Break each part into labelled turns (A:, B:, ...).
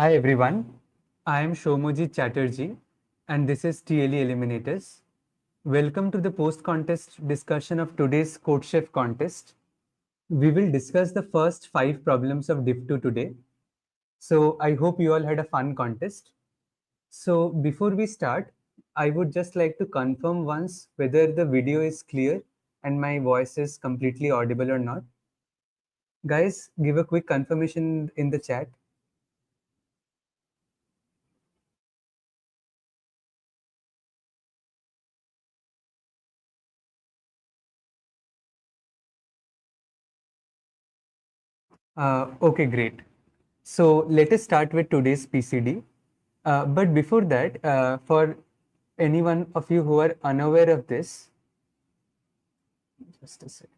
A: Hi everyone, I am Soumojit Chatterjee and this is TLE Eliminators. Welcome to the post-contest discussion of today's CodeChef contest. We will discuss the first 5 problems of Div 2 today. So I hope you all had a fun contest. So before we start, I would just like to confirm once whether the video is clear and my voice is completely audible or not. Guys, give a quick confirmation in the chat. Okay, great. So let us start with today's PCD. But before that, for anyone of you who are unaware of this, just a second.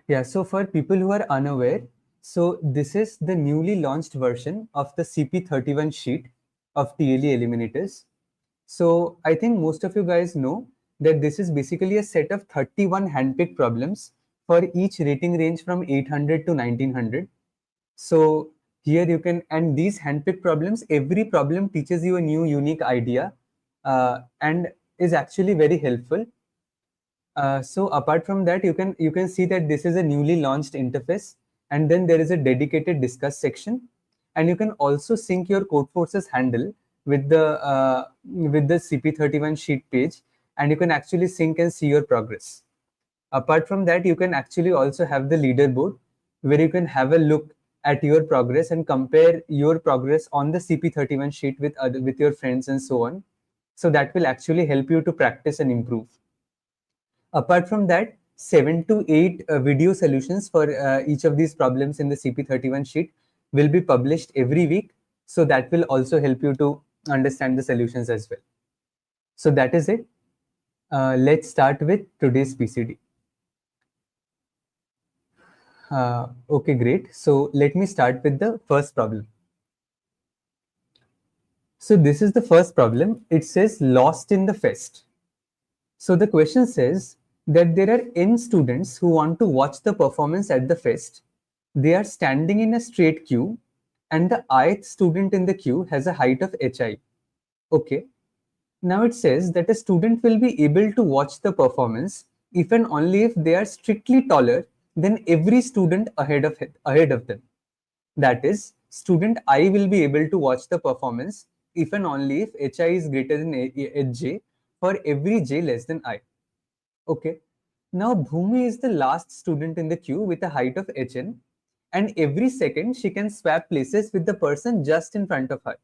A: Yeah, so for people who are unaware, so this is the newly launched version of the CP31 sheet of TLE Eliminators. So I think most of you guys know that this is basically a set of 31 handpicked problems for each rating range from 800 to 1900. So here you can, and these handpicked problems, every problem teaches you a new unique idea and is actually very helpful. So apart from that, you can see that this is a newly launched interface, and then there is a dedicated discuss section, and you can also sync your CodeForces handle with the CP31 sheet page, and you can actually sync and see your progress. Apart from that, you can actually also have the leaderboard where you can have a look at your progress and compare your progress on the CP31 sheet with your friends and so on. So that will actually help you to practice and improve. Apart from that, 7 to 8 video solutions for each of these problems in the CP31 sheet will be published every week. So that will also help you to understand the solutions as well. So that is it. Let's start with today's PCD. Okay, great. So let me start with the first problem. So this is the first problem. It says lost in the fest. So the question says that there are n students who want to watch the performance at the fest. They are standing in a straight queue and the ith student in the queue has a height of hi. Okay. Now it says that a student will be able to watch the performance if and only if they are strictly taller than every student ahead of them. That is, student I will be able to watch the performance if and only if hi is greater than hj for every j less than I. Okay. Now Bhumi is the last student in the queue with a height of hn, and every second she can swap places with the person just in front of her.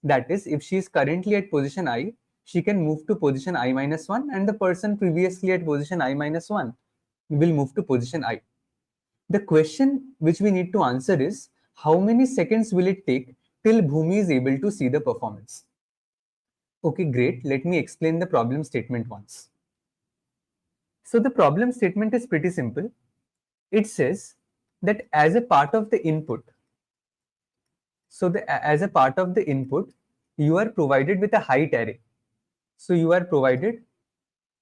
A: That is, if she is currently at position I, she can move to position I minus 1, and the person previously at position I minus 1 will move to position I. The question which we need to answer is, how many seconds will it take till Bhumi is able to see the performance? Okay, great. Let me explain the problem statement once. So the problem statement is pretty simple. It says that as a part of the input, as a part of the input, you are provided with a height array. So you are provided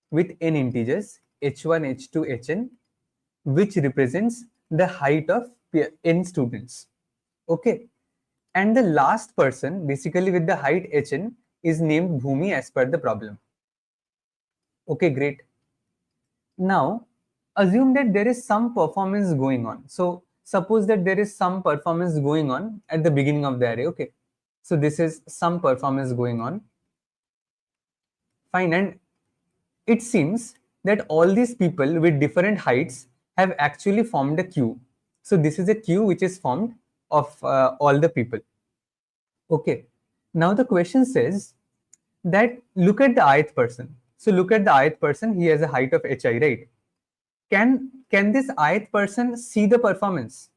A: with n integers h1, h2, hn, which represents the height of n students. Okay. And the last person, basically with the height hn, is named Bhumi as per the problem. Okay, great. Now, assume that there is some performance going on. So suppose that there is some performance going on at the beginning of the array. Okay. So this is some performance going on. Fine. And it seems that all these people with different heights have actually formed a queue. So this is a queue which is formed of all the people. Okay. Now the question says that look at the ith person. So look at the ith person. He has a height of hi, right? Can this ith person see the performance?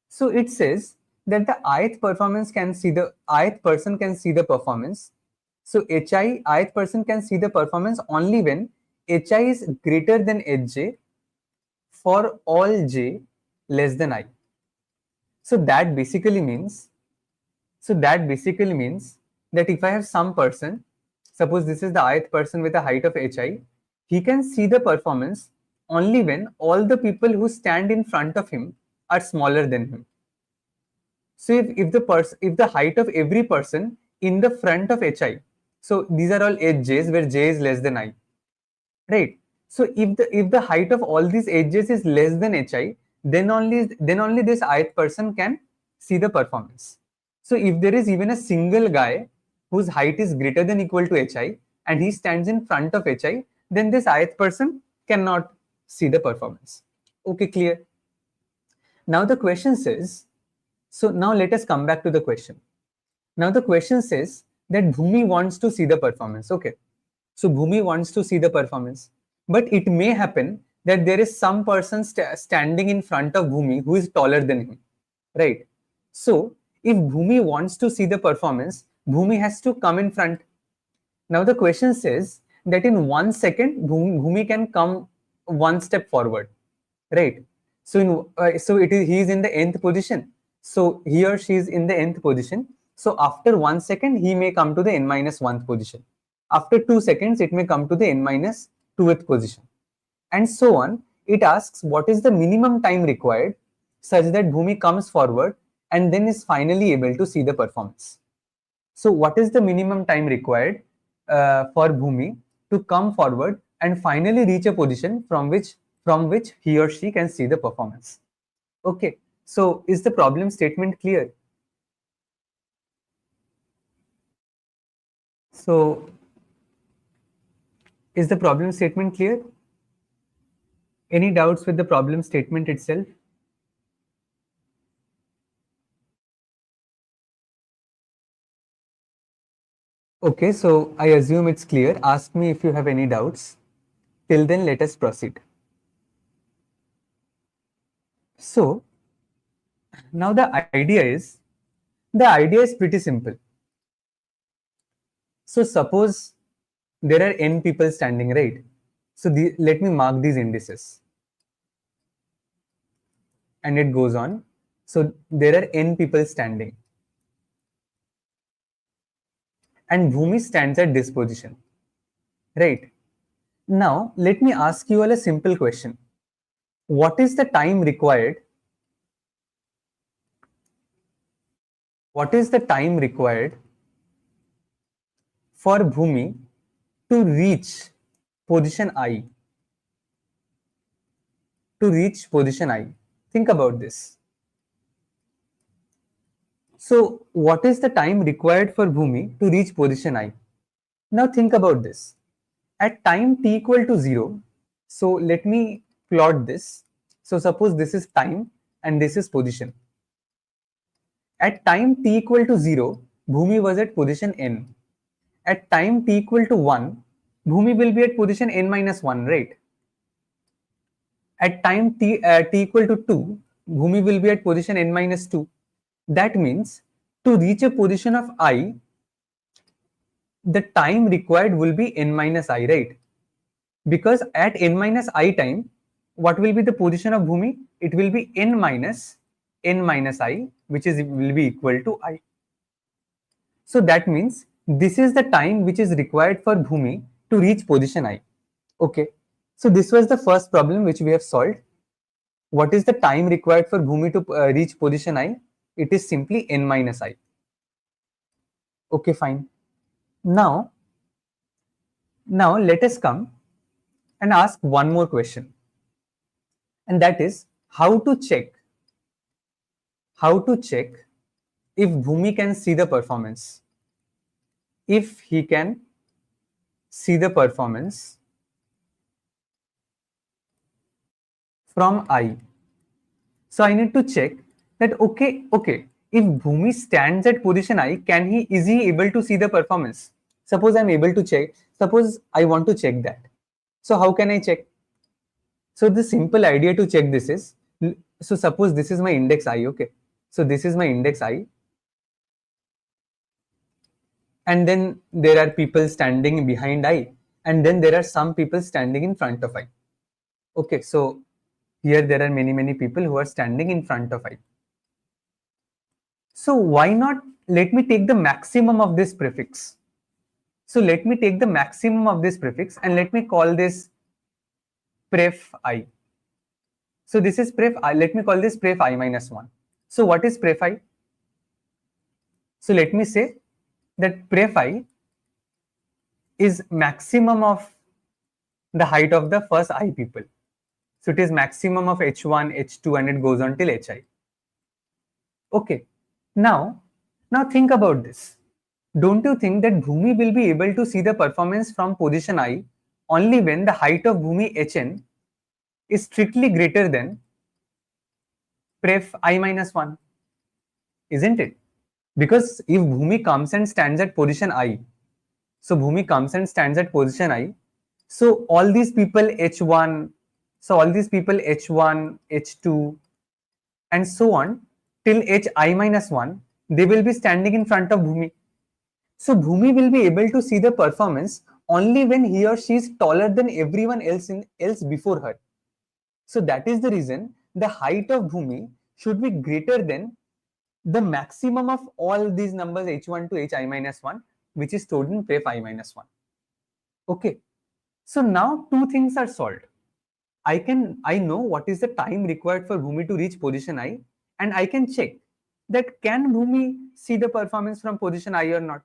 A: So it says that the ith performance can see the ith person can see the performance. So ith person can see the performance only when hi is greater than hj for all j less than I. So that basically means that if I have some person, suppose this is the ith person with a height of hi, he can see the performance only when all the people who stand in front of him are smaller than him. So if the height of every person in the front of hi, so these are all edges where j is less than I, right? So if the height of all these edges is less than hi, then only this ith person can see the performance. So if there is even a single guy whose height is greater than equal to hi and he stands in front of hi, then this ith person cannot see the performance. Okay, clear? Now the question says, so now let us come back to the question. Now the question says that Bhumi wants to see the performance. Okay. So Bhumi wants to see the performance. But it may happen that there is some person standing in front of Bhumi who is taller than him. Right. So if Bhumi wants to see the performance, Bhumi has to come in front. Now the question says that in 1 second, Bhumi can come one step forward. Right. So he is in the nth position. So he or she is in the nth position. So after 1 second, he may come to the n minus 1th position. After 2 seconds, it may come to the n minus 2th position. And so on. It asks what is the minimum time required such that Bhumi comes forward and then is finally able to see the performance. So what is the minimum time required for Bhumi to come forward and finally reach a position from which he or she can see the performance? Okay, so is the problem statement clear? So is the problem statement clear? Any doubts with the problem statement itself? Okay, so I assume it's clear. Ask me if you have any doubts. Till then, let us proceed. So now the idea is pretty simple. So suppose there are n people standing, right? So let me mark these indices. And it goes on. So there are n people standing. And Bhumi stands at this position, right? Now, let me ask you all a simple question. What is the time required? What is the time required for Bhumi to reach position I? To reach position I. Think about this. So, what is the time required for Bhumi to reach position I? Now, think about this. At time t equal to 0, so let me plot this. So, suppose this is time and this is position. At time t equal to 0, Bhumi was at position n. At time t equal to 1, Bhumi will be at position n minus 1, right? At time t equal to 2, Bhumi will be at position n minus 2. That means to reach a position of I, the time required will be n minus I, right? Because at n minus I time, what will be the position of Bhumi? It will be n minus I, which will be equal to I. So that means this is the time which is required for Bhumi to reach position I. Okay. So this was the first problem which we have solved. What is the time required for Bhumi to reach position I? It is simply n minus I. Okay, fine. Now let us come and ask one more question. And that is how to check if Bhumi can see the performance. If he can see the performance from I. So I need to check that okay, if Bhumi stands at position I, is he able to see the performance? Suppose I'm able to check, suppose I want to check that. So how can I check? So the simple idea to check this is, so suppose this is my index I, okay. So this is my index I. And then there are people standing behind I. And then there are some people standing in front of I. Okay, so here there are many people who are standing in front of I. So why not let me take the maximum of this prefix. So let me take the maximum of this prefix and let me call this pref I. So this is pref I. Let me call this pref I minus 1. So what is pref I? So let me say that pref I is maximum of the height of the first I people. So it is maximum of h1, h2, and it goes on till hi. Okay. Now think about this. Don't you think that Bhumi will be able to see the performance from position I only when the height of Bhumi hn is strictly greater than pref I minus 1, isn't it? Because if Bhumi comes and stands at position I, so Bhumi comes and stands at position I, so all these people h1, so all these people h1, h2, and so on till hi minus 1, they will be standing in front of Bhumi. So Bhumi will be able to see the performance only when he or she is taller than everyone else before her. So that is the reason the height of Bhumi should be greater than the maximum of all these numbers h1 to hi minus 1, which is stored in pref I minus 1. Okay. So now two things are solved. I know what is the time required for Bhumi to reach position I, and I can check that can Bhumi see the performance from position I or not.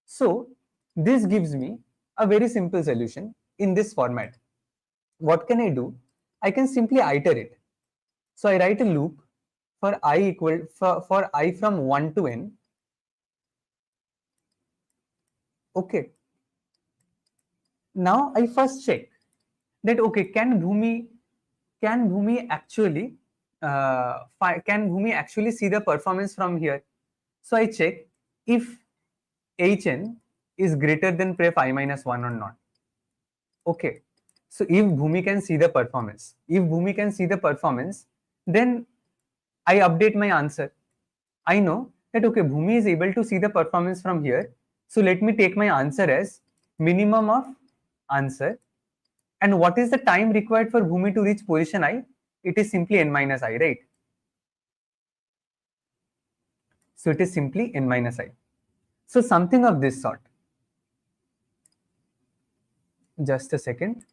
A: So this gives me a very simple solution in this format. What can I do? I can simply iterate. So I write a loop for I from 1 to n. Okay. Now I first check that okay, can Bhumi actually see the performance from here? So I check if hn is greater than pref I minus 1 or not. Okay. So if Bhumi can see the performance, then I update my answer. I know that okay, Bhumi is able to see the performance from here. So let me take my answer as minimum of answer. And what is the time required for Bhumi to reach position I? It is simply n minus I, right? So it is simply n minus I. So something of this sort. Just a second.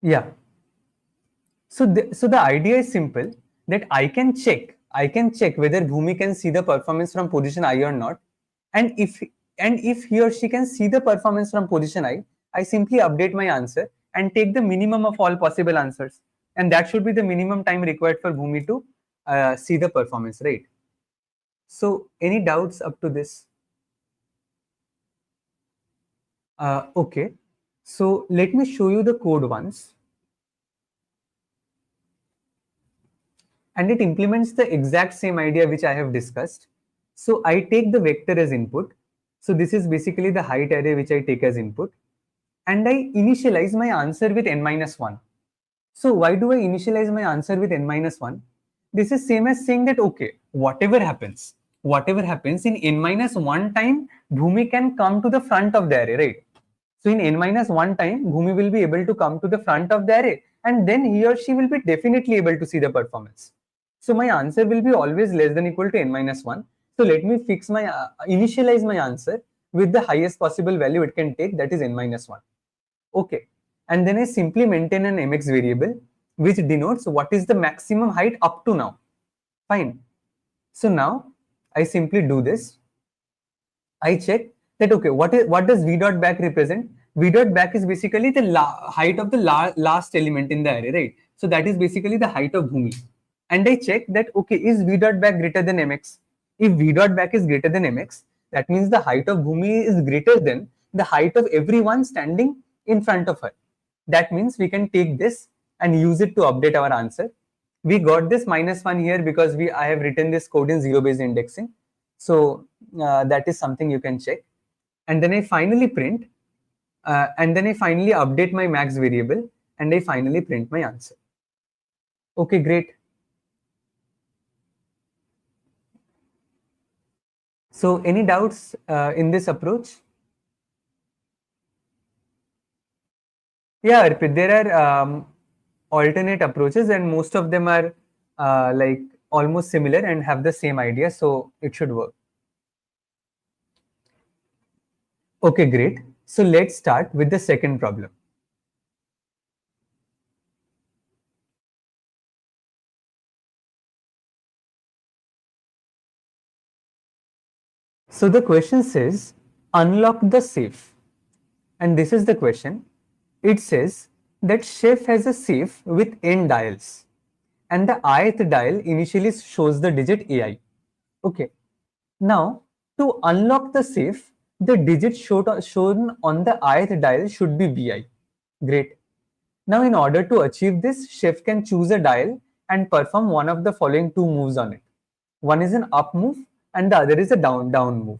A: Yeah. So the idea is simple, that I can check whether Bhumi can see the performance from position I or not, and if he or she can see the performance from position I simply update my answer and take the minimum of all possible answers, and that should be the minimum time required for Bhumi to see the performance, right? So any doubts up to this? Okay, so let me show you the code once. And it implements the exact same idea which I have discussed. So I take the vector as input. So this is basically the height array which I take as input. And I initialize my answer with n minus 1. So why do I initialize my answer with n minus 1? This is same as saying that, okay, whatever happens in n minus 1 time, Bhumi can come to the front of the array, right? So in n minus 1 time, Bhumi will be able to come to the front of the array, and then he or she will be definitely able to see the performance. So my answer will be always less than equal to n minus 1. So let me fix my initialize my answer with the highest possible value it can take, that is n minus 1. Okay. And then I simply maintain an mx variable which denotes what is the maximum height up to now. Fine. So now I simply do this. I check that okay, what does v dot back represent? V dot back is basically the height of the last element in the array, right? So that is basically the height of Bhumi. And I check that okay, is v dot back greater than mx? If v dot back is greater than mx, that means the height of Bhumi is greater than the height of everyone standing in front of her. That means we can take this and use it to update our answer. We got this -1 here because I have written this code in zero-based indexing. So that is something you can check. And then I finally print, and then I finally update my max variable, and I finally print my answer. Okay, great. So any doubts in this approach? Yeah, Arpit, there are alternate approaches, and most of them are like almost similar and have the same idea, so it should work. Okay, great. So let's start with the second problem. So the question says, unlock the safe. And this is the question. It says that chef has a safe with n dials. And the ith dial initially shows the digit AI. Okay. Now, to unlock the safe, the digit shown on the ith dial should be BI. Great. Now, in order to achieve this, chef can choose a dial and perform one of the following two moves on it. One is an up move and the other is a down move.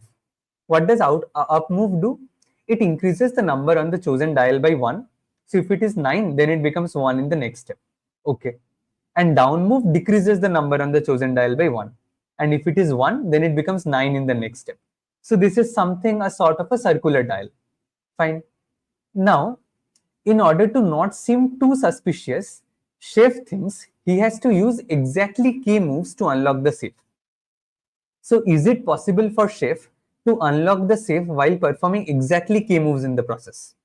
A: What does up move do? It increases the number on the chosen dial by 1. So if it is 9, then it becomes 1 in the next step. Okay. And down move decreases the number on the chosen dial by 1. And if it is 1, then it becomes 9 in the next step. So this is something a sort of a circular dial. Fine. Now, in order to not seem too suspicious, chef thinks he has to use exactly k moves to unlock the safe. So is it possible for chef to unlock the safe while performing exactly k moves in the process?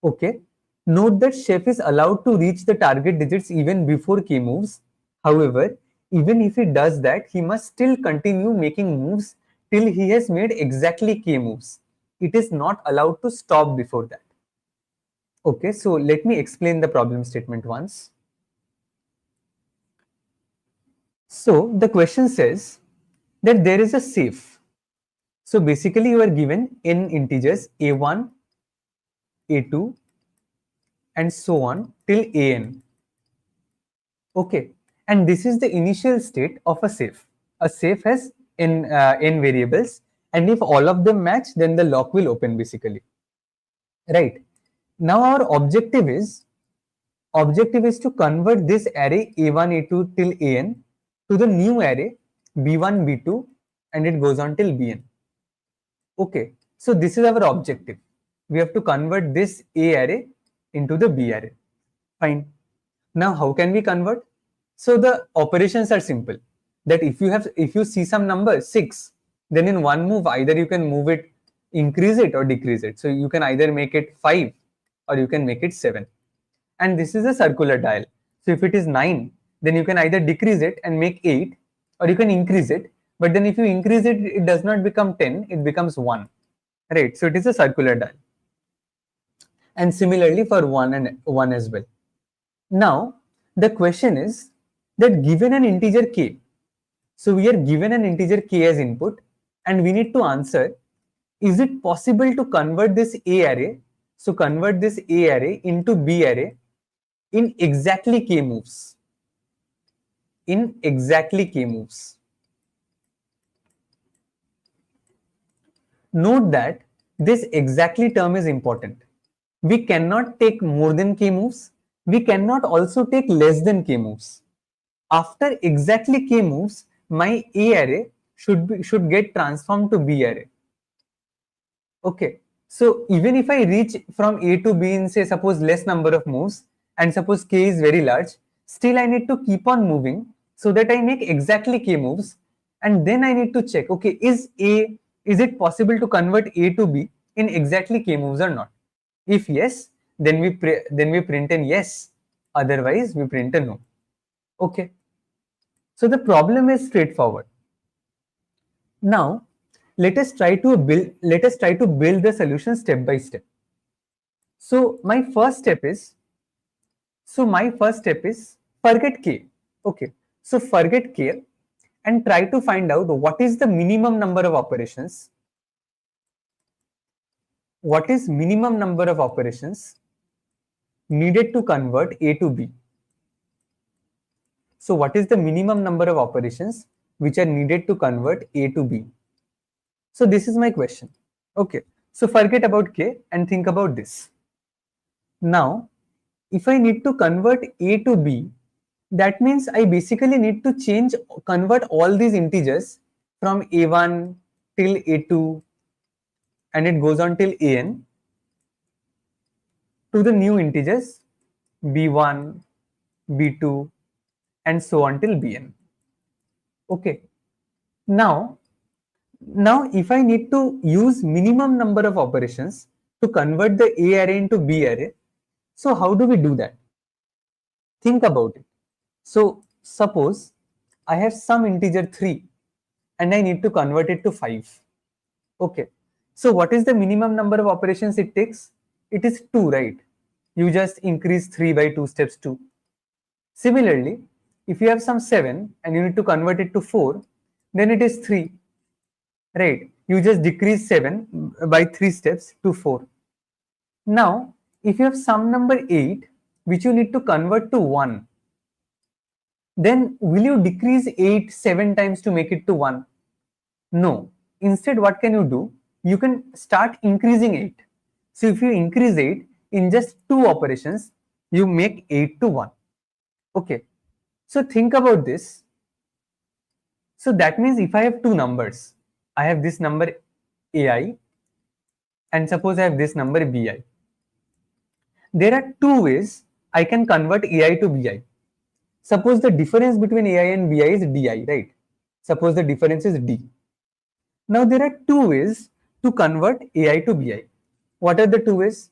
A: Okay. Note that chef is allowed to reach the target digits even before k moves. However, even if he does that, he must still continue making moves till he has made exactly k moves. It is not allowed to stop before that. Okay, so let me explain the problem statement once. So the question says that there is a safe. So basically you are given n integers a1, a2 and so on till an. Okay, and this is the initial state of a safe. A safe has n variables, and if all of them match, then the lock will open basically. Right. Now our objective is to convert this array a1, a2 till an to the new array b1, b2, and it goes on till bn. Okay, so this is our objective. We have to convert this A array into the B array. Fine. Now, how can we convert? So the operations are simple. That if you see some number 6, then in one move either you can move it, increase it or decrease it. So you can either make it 5 or you can make it 7. And this is a circular dial. So if it is 9, then you can either decrease it and make 8 or you can increase it. But then if you increase it, it does not become 10, it becomes 1. Right. So it is a circular dial. And similarly for 1 and 1 as well. Now, the question is that given an integer k, so we are given an integer k as input and we need to answer, is it possible to convert this A array, so convert this A array into B array in exactly k moves. In exactly k moves. Note that this exactly term is important. We cannot take more than k moves. We cannot also take less than k moves. After exactly k moves, my A array should get transformed to B array. Okay. So even if I reach from A to B in say suppose less number of moves and suppose k is very large, still I need to keep on moving so that I make exactly k moves, and then I need to check, okay, is it possible to convert A to B in exactly k moves or not? If yes, then we print an yes, otherwise we print a no. Okay. So the problem is straightforward. Now, let us try to build the solution step by step. So my first step is forget k. Okay. So forget k and try to find out what is the minimum number of operations. What is minimum number of operations needed to convert A to B? So what is the minimum number of operations which are needed to convert A to B? So this is my question. Okay. So forget about k and think about this. Now, if I need to convert A to B, that means I basically need to convert all these integers from A1 till A2 and it goes on till AN to the new integers B1, B2 and so on till Bn. Okay. Now if I need to use minimum number of operations to convert the A array into B array, so how do we do that? Think about it. So suppose I have some integer 3 and I need to convert it to 5. Okay. So what is the minimum number of operations it takes? It is 2, right? You just increase 3 by 2 steps 2. Similarly, if you have some 7 and you need to convert it to 4, then it is 3, right? You just decrease 7 by 3 steps to 4. Now, if you have some number 8, which you need to convert to 1, then will you decrease 8 7 times to make it to 1? No. Instead, what can you do? You can start increasing 8. So if you increase 8 in just 2 operations, you make 8 to 1. Okay. So think about this. So that means if I have two numbers, I have this number AI and suppose I have this number BI. There are two ways I can convert AI to BI. Suppose the difference between AI and BI is DI, right? Suppose the difference is D. Now there are two ways to convert AI to BI. What are the two ways?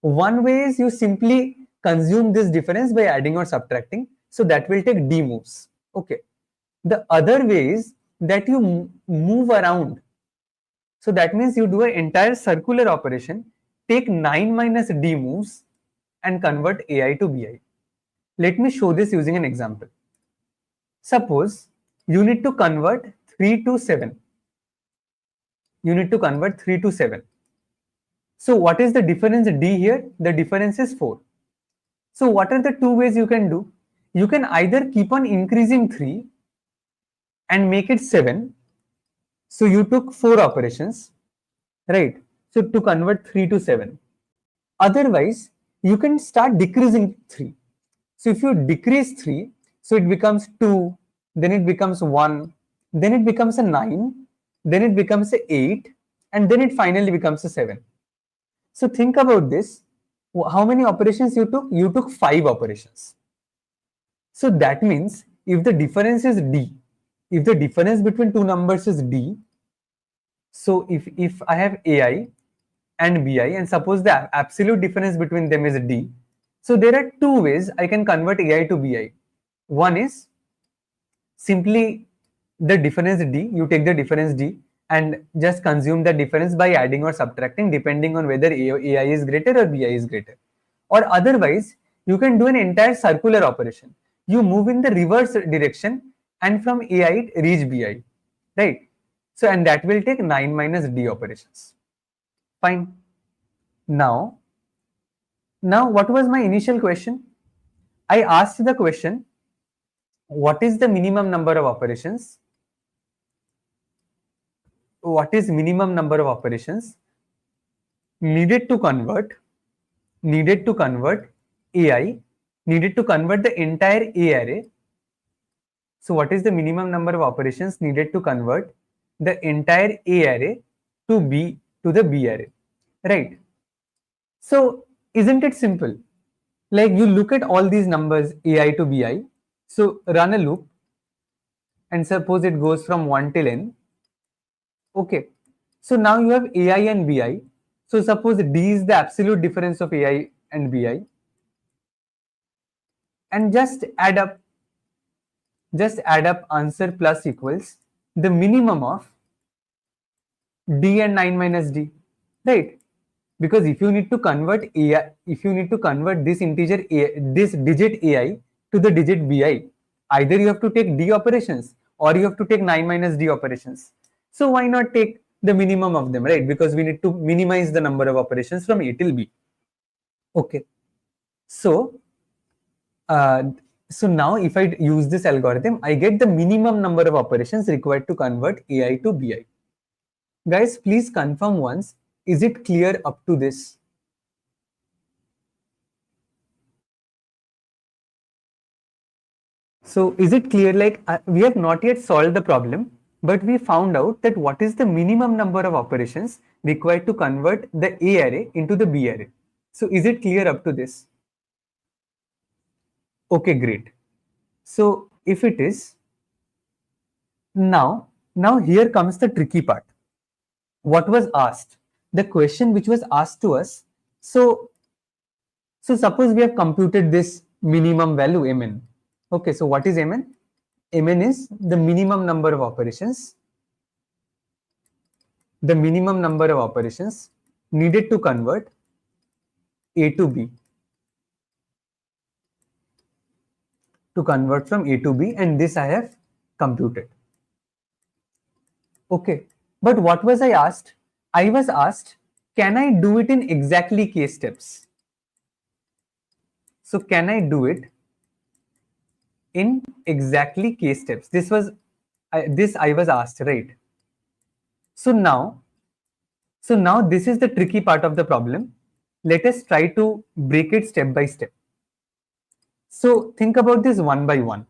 A: One way is you simply consume this difference by adding or subtracting. So that will take D moves. Okay. The other way is that you move around. So that means you do an entire circular operation, take 9 minus D moves and convert AI to BI. Let me show this using an example. Suppose you need to convert 3 to 7. You need to convert 3 to 7. So what is the difference D here? The difference is 4. So what are the two ways you can do? You can either keep on increasing 3 and make it 7. So you took 4 operations, right? So to convert 3 to 7. Otherwise, you can start decreasing 3. So if you decrease 3, so it becomes 2, then it becomes 1, then it becomes a 9, then it becomes a 8, and then it finally becomes a 7. So think about this. How many operations you took? You took 5 operations. So that means if the difference is D, if the difference between two numbers is D, so if I have AI and BI and suppose the absolute difference between them is D, so there are two ways I can convert AI to BI. One is simply the difference D, you take the difference D and just consume the difference by adding or subtracting depending on whether AI is greater or BI is greater. Or otherwise, you can do an entire circular operation. You move in the reverse direction and from AI reach BI, right? So, and that will take 9 minus D operations. Fine. Now, what was my initial question? I asked the question, what is the minimum number of operations? What is minimum number of operations needed to convert AI, needed to convert the entire A array. So what is the minimum number of operations needed to convert the entire A array to the B array, right? So isn't it simple? Like you look at all these numbers AI to BI. So run a loop and suppose it goes from 1 till n. Okay. So now you have AI and BI. So suppose D is the absolute difference of AI and BI. And just add up answer plus equals the minimum of D and 9 minus D, right? Because if you need to convert AI, if you need to convert this integer this digit AI to the digit BI, either you have to take D operations or you have to take 9 minus D operations. So why not take the minimum of them, right? Because we need to minimize the number of operations from A till B. Okay. So now if I use this algorithm, I get the minimum number of operations required to convert AI to BI. Guys, please confirm once. Is it clear up to this? So is it clear, like we have not yet solved the problem, but we found out that what is the minimum number of operations required to convert the A array into the B array. So is it clear up to this? Okay, great. So if it is, now here comes the tricky part. What was asked? The question which was asked to us. So suppose we have computed this minimum value mn. Okay, so what is mn? Mn is the minimum number of operations the minimum number of operations needed to convert A to B, to convert from A to B, and this I have computed. Okay, but what was I asked? I was asked, can I do it in exactly k steps? So can I do it in exactly k steps? This was this I was asked, right? So now this is the tricky part of the problem. Let us try to break it step by step. So think about this one by one.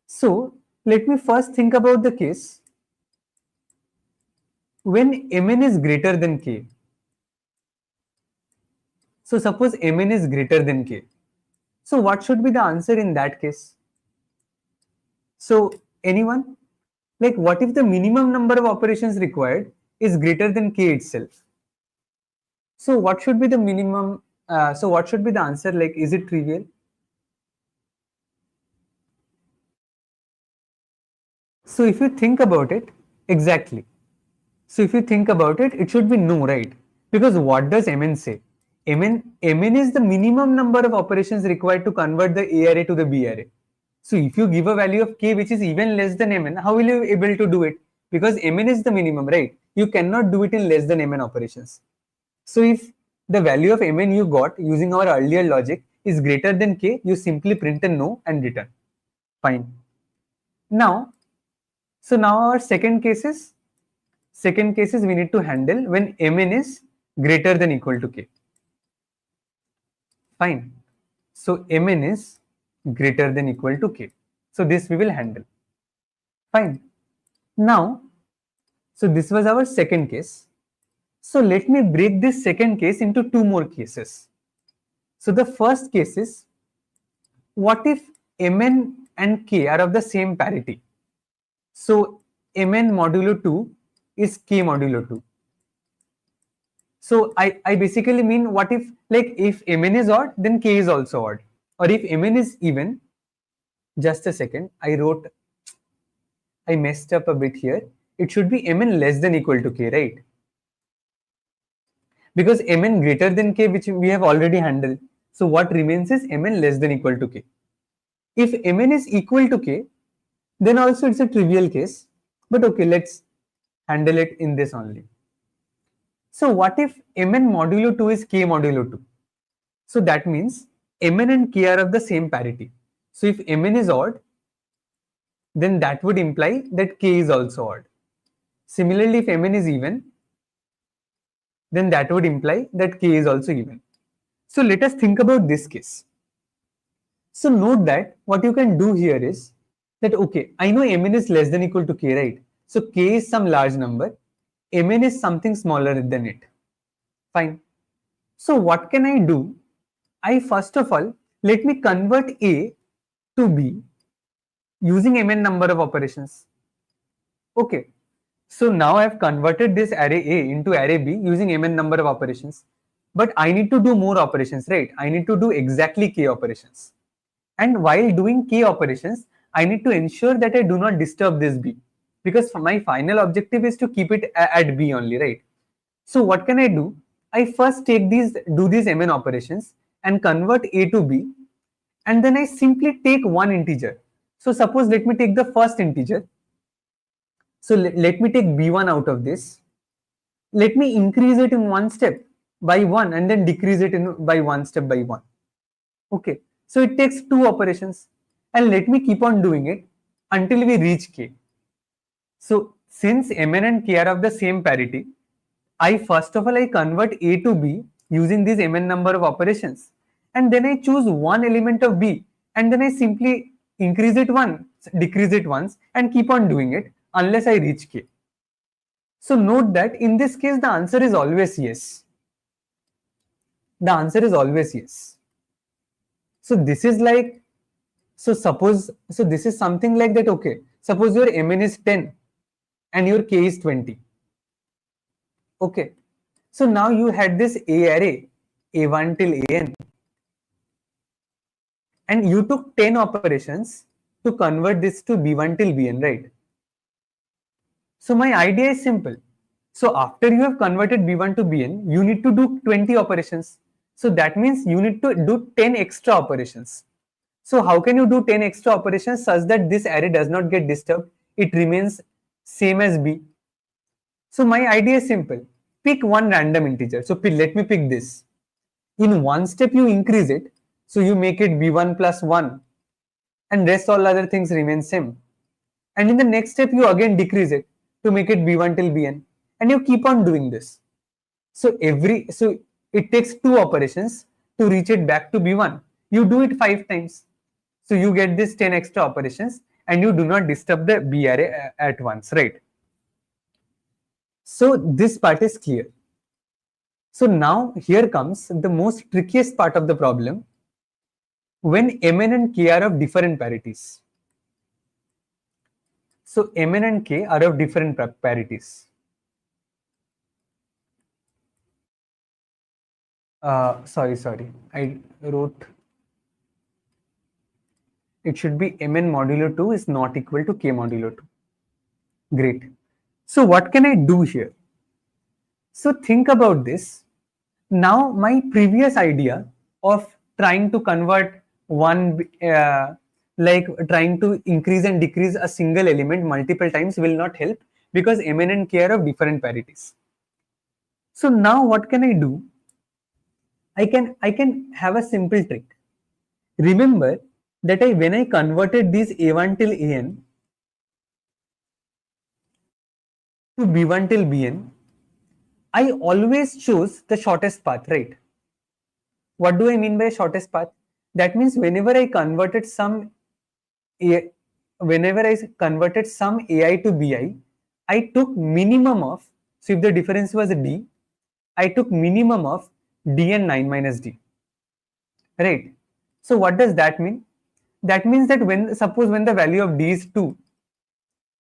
A: So let me first think about the case when mn is greater than k. So suppose mn is greater than k. So what should be the answer in that case? So anyone? Like what if the minimum number of operations required is greater than k itself? So what should be the minimum? So what should be the answer? Like, is it trivial? So if you think about it, exactly. So if you think about it, it should be no, right? Because what does mn say? Mn is the minimum number of operations required to convert the A array to the B array. So if you give a value of k which is even less than mn, how will you be able to do it? Because mn is the minimum, right? You cannot do it in less than mn operations. So if the value of mn you got using our earlier logic is greater than k, you simply print a no and return. Fine. Now, so now our second case is we need to handle when mn is greater than equal to k. Fine. So mn is greater than equal to k. So this we will handle. Fine. Now, so this was our second case. So let me break this second case into two more cases. So the first case is, what if mn and k are of the same parity? So mn modulo 2 is k modulo 2. So I basically mean, what if, like, if mn is odd, then k is also odd. Or if mn is even, just a second, I messed up a bit here. It should be mn less than equal to k, right? Because mn greater than k, which we have already handled. So what remains is mn less than equal to k. If mn is equal to k, then also it's a trivial case. But okay, let's handle it in this only. So what if mn modulo 2 is k modulo 2? So that means mn and k are of the same parity. So if mn is odd, then that would imply that k is also odd. Similarly, if mn is even, then that would imply that k is also even. So let us think about this case. So note that what you can do here is that, okay, I know mn is less than equal to k, right? So k is some large number, mn is something smaller than it. Fine. So what can I do? I first of all, let me convert A to B using mn number of operations. Okay. So now I have converted this array A into array B using mn number of operations. But I need to do more operations, right? I need to do exactly k operations. And while doing k operations, I need to ensure that I do not disturb this B, because my final objective is to keep it at B only, right? So what can I do? I first do these mn operations and convert A to B, and then I simply take one integer. So suppose, let me take the first integer. So let me take B1 out of this. Let me increase it in one step by 1 and then decrease it by one step by 1. Okay, so it takes two operations, and let me keep on doing it until we reach k. So since mn and k are of the same parity, I first of all I convert A to B using this mn number of operations, and then I choose one element of B, and then I simply increase it once, decrease it once, and keep on doing it unless I reach k. So note that in this case the answer is always yes. The answer is always yes. So this is like, so this is something like that. Okay, suppose your mn is 10 and your k is 20. Okay, so now you had this A array, A1 till AN, and you took 10 operations to convert this to B1 till Bn, right? So my idea is simple. So after you have converted B1 to Bn, you need to do 20 operations. So that means you need to do 10 extra operations. So how can you do 10 extra operations such that this array does not get disturbed? It remains same as B. So my idea is simple. Pick one random integer. So let me pick this. In one step you increase it. So you make it B1 plus 1 and rest all other things remain same. And in the next step you again decrease it to make it B1 till Bn. And you keep on doing this. So it takes 2 operations to reach it back to B1. You do it 5 times. So you get this 10 extra operations and you do not disturb the B array at once, right? So this part is clear. So now here comes the most trickiest part of the problem when Mn and K are of different parities. So Mn and K are of different parities. Sorry, I wrote it should be Mn modulo 2 is not equal to K modulo 2. Great. So what can I do here? So think about this. Now my previous idea of trying to convert like trying to increase and decrease a single element multiple times will not help because Mn and K are of different parities. So now what can I do? I can have a simple trick. Remember that when I converted these A1 till An to B1 till Bn, I always chose the shortest path, right? What do I mean by shortest path? That means whenever I converted some AI to Bi, I took minimum of, so if the difference was D, I took minimum of D and 9 minus D. Right? So what does that mean? That means that suppose when the value of D is 2,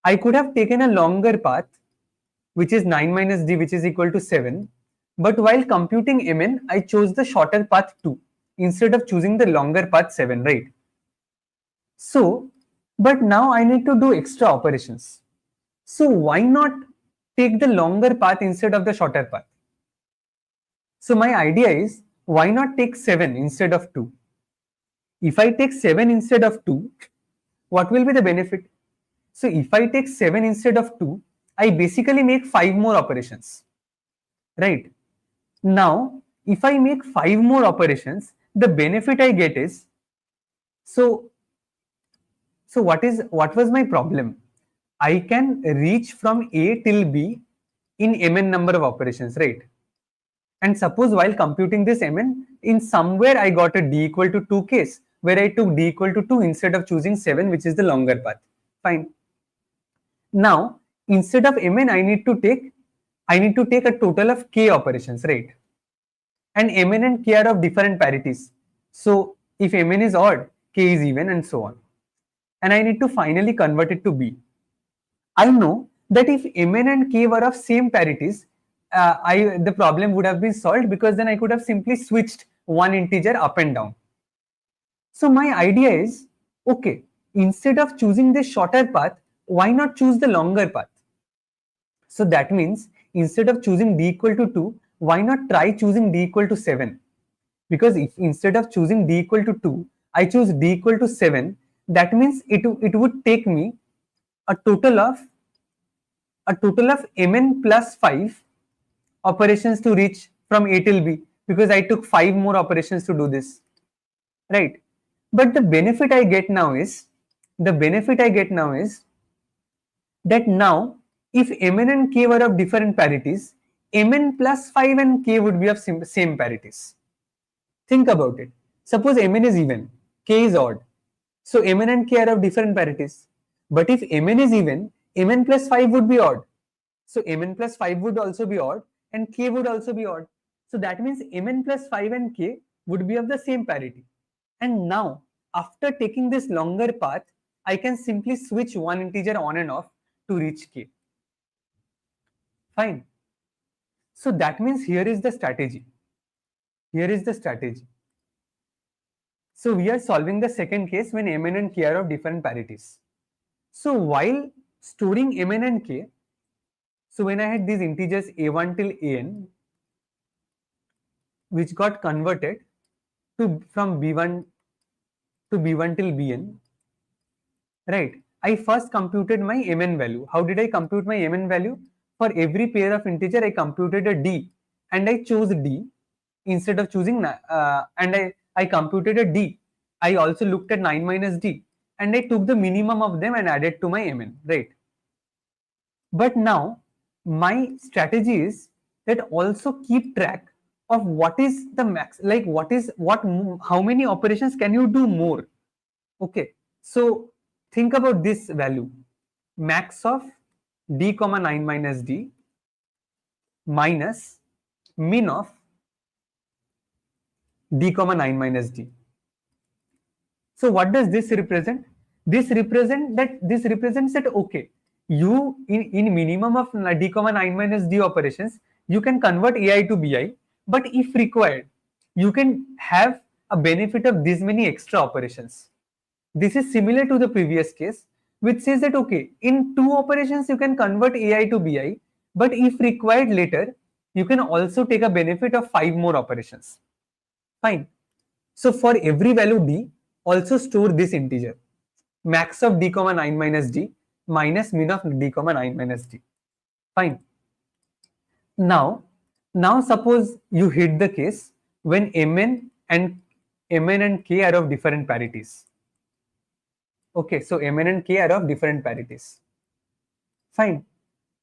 A: I could have taken a longer path, which is 9 minus D, which is equal to 7. But while computing Mn, I chose the shorter path 2 instead of choosing the longer path 7, right? So, but now I need to do extra operations. So why not take the longer path instead of the shorter path? So my idea is, why not take 7 instead of 2? If I take 7 instead of 2, what will be the benefit? So if I take 7 instead of 2, I basically make 5 more operations, right? Now, if I make 5 more operations, the benefit I get is, so what was my problem? I can reach from A till B in Mn number of operations, right? And suppose while computing this Mn, in somewhere I got a D equal to 2 case, where I took D equal to 2 instead of choosing 7, which is the longer path. Fine. Now, instead of Mn, I need to take a total of K operations, right? And Mn and K are of different parities. So if Mn is odd, K is even, and so on. And I need to finally convert it to B. I know that if Mn and K were of same parities, the problem would have been solved because then I could have simply switched one integer up and down. So my idea is, okay, instead of choosing the shorter path, why not choose the longer path? So that means instead of choosing D equal to 2, why not try choosing D equal to 7? Because if instead of choosing D equal to 2, I choose D equal to 7, that means it would take me a total of Mn plus 5 operations to reach from A till B, because I took 5 more operations to do this, right? But the benefit I get now is that now if Mn and K were of different parities, Mn plus 5 and K would be of same parities. Think about it. Suppose Mn is even, K is odd. So Mn and K are of different parities. But if Mn is even, Mn plus 5 would be odd. So Mn plus 5 would also be odd and K would also be odd. So that means Mn plus 5 and K would be of the same parity. And now, after taking this longer path, I can simply switch one integer on and off to reach K. Fine. So that means here is the strategy. So we are solving the second case when Mn and K are of different parities. So while storing Mn and K, So when I had these integers a1 till an, which got converted to from b1 to b1 till bn, right? I first computed my mn value. How did I compute my mn value? For every pair of integer, I computed a d, and I chose d instead of choosing and I computed a d. I also looked at 9 minus d, and I took the minimum of them and added to my mn, right? But now my strategy is that also keep track of what is the max, like how many operations can you do more. Okay, so think about this value, max of d comma 9 minus d minus min of d comma 9 minus d. So what does this represent? This represents that okay, you in minimum of d comma 9 minus d operations, you can convert ai to bi, but if required, you can have a benefit of these many extra operations. This is similar to the previous case, which says that okay, in two operations you can convert ai to bi, but if required later, you can also take a benefit of 5 more operations. Fine. So for every value d, also store this integer, max of d comma 9 minus d minus min of d comma 9 minus d. Fine. Now suppose you hit the case when mn and k are of different parities. Okay, so mn and k are of different parities. Fine.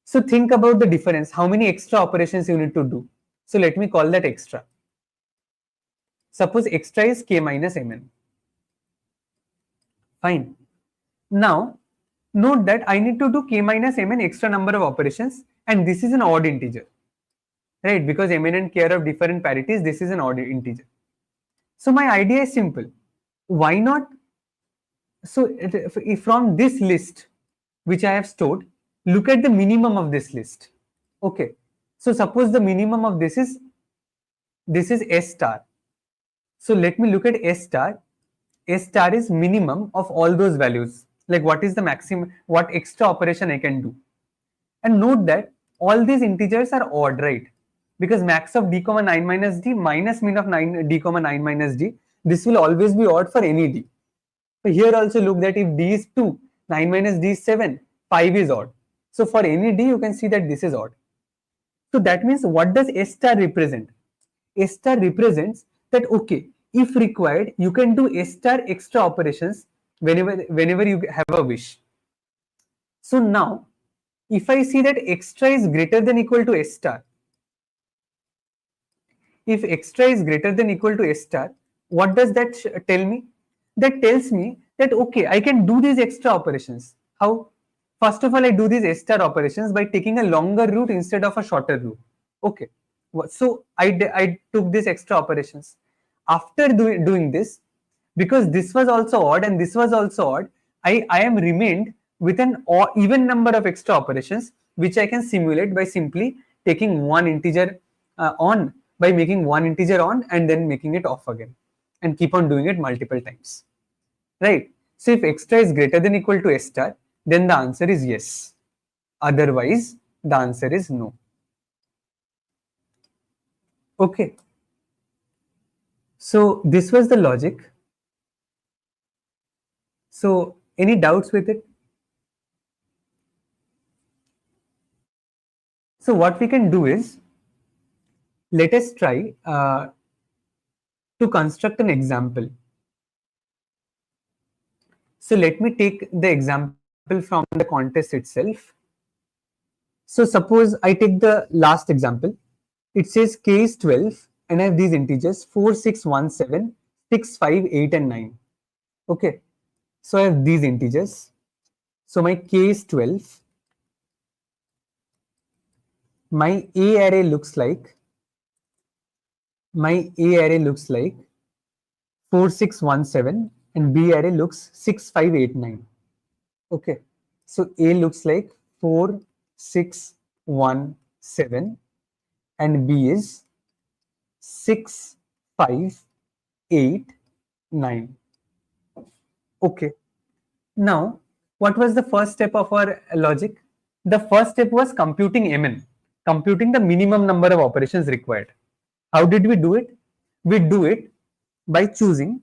A: So think about the difference. How many extra operations you need to do? So let me call that extra. Suppose extra is k minus mn. Fine. Now, note that I need to do k minus mn extra number of operations, and this is an odd integer, right? Because mn and k are of different parities, this is an odd integer. So my idea is simple. Why not? So if from this list, which I have stored, look at the minimum of this list. Okay. So suppose the minimum of this is S star. So let me look at S star. S star is minimum of all those values. Like what is the maximum, what extra operation I can do. And note that all these integers are odd, right? Because max of d comma 9 minus d minus min of 9 d comma 9 minus d, this will always be odd for any d. So here also look that if d is 2, 9 minus d is 7, 5 is odd. So for any d, you can see that this is odd. So that means what does S star represent? S star represents that okay, if required, you can do S star extra operations whenever you have a wish. So now, if I see that extra is greater than equal to S star, if extra is greater than equal to S star, what does that tell me? That tells me that okay, I can do these extra operations. How? First of all, I do these S star operations by taking a longer route instead of a shorter route. Okay. So I took these extra operations. After doing this, because this was also odd and this was also odd, I am remained with an even number of extra operations, which I can simulate by simply taking one integer on, by making one integer on and then making it off again, and keep on doing it multiple times. Right? So if extra is greater than equal to S star, then the answer is yes. Otherwise, the answer is no. Okay. So this was the logic. So any doubts with it? So what we can do is, let us try to construct an example. So let me take the example from the contest itself. So suppose I take the last example. It says k is 12 and I have these integers 4, 6, 1, 7, 6, 5, 8 and 9. Okay. So I have these integers. So my k is 12. My A array looks like 4, 6, 1, 7 and B array looks 6, 5, 8, 9. Okay. So A looks like 4, 6, 1, 7 and B is 6, 5, 8, 9. Okay. Now, what was the first step of our logic? The first step was computing MN, computing the minimum number of operations required. How did we do it? We do it by choosing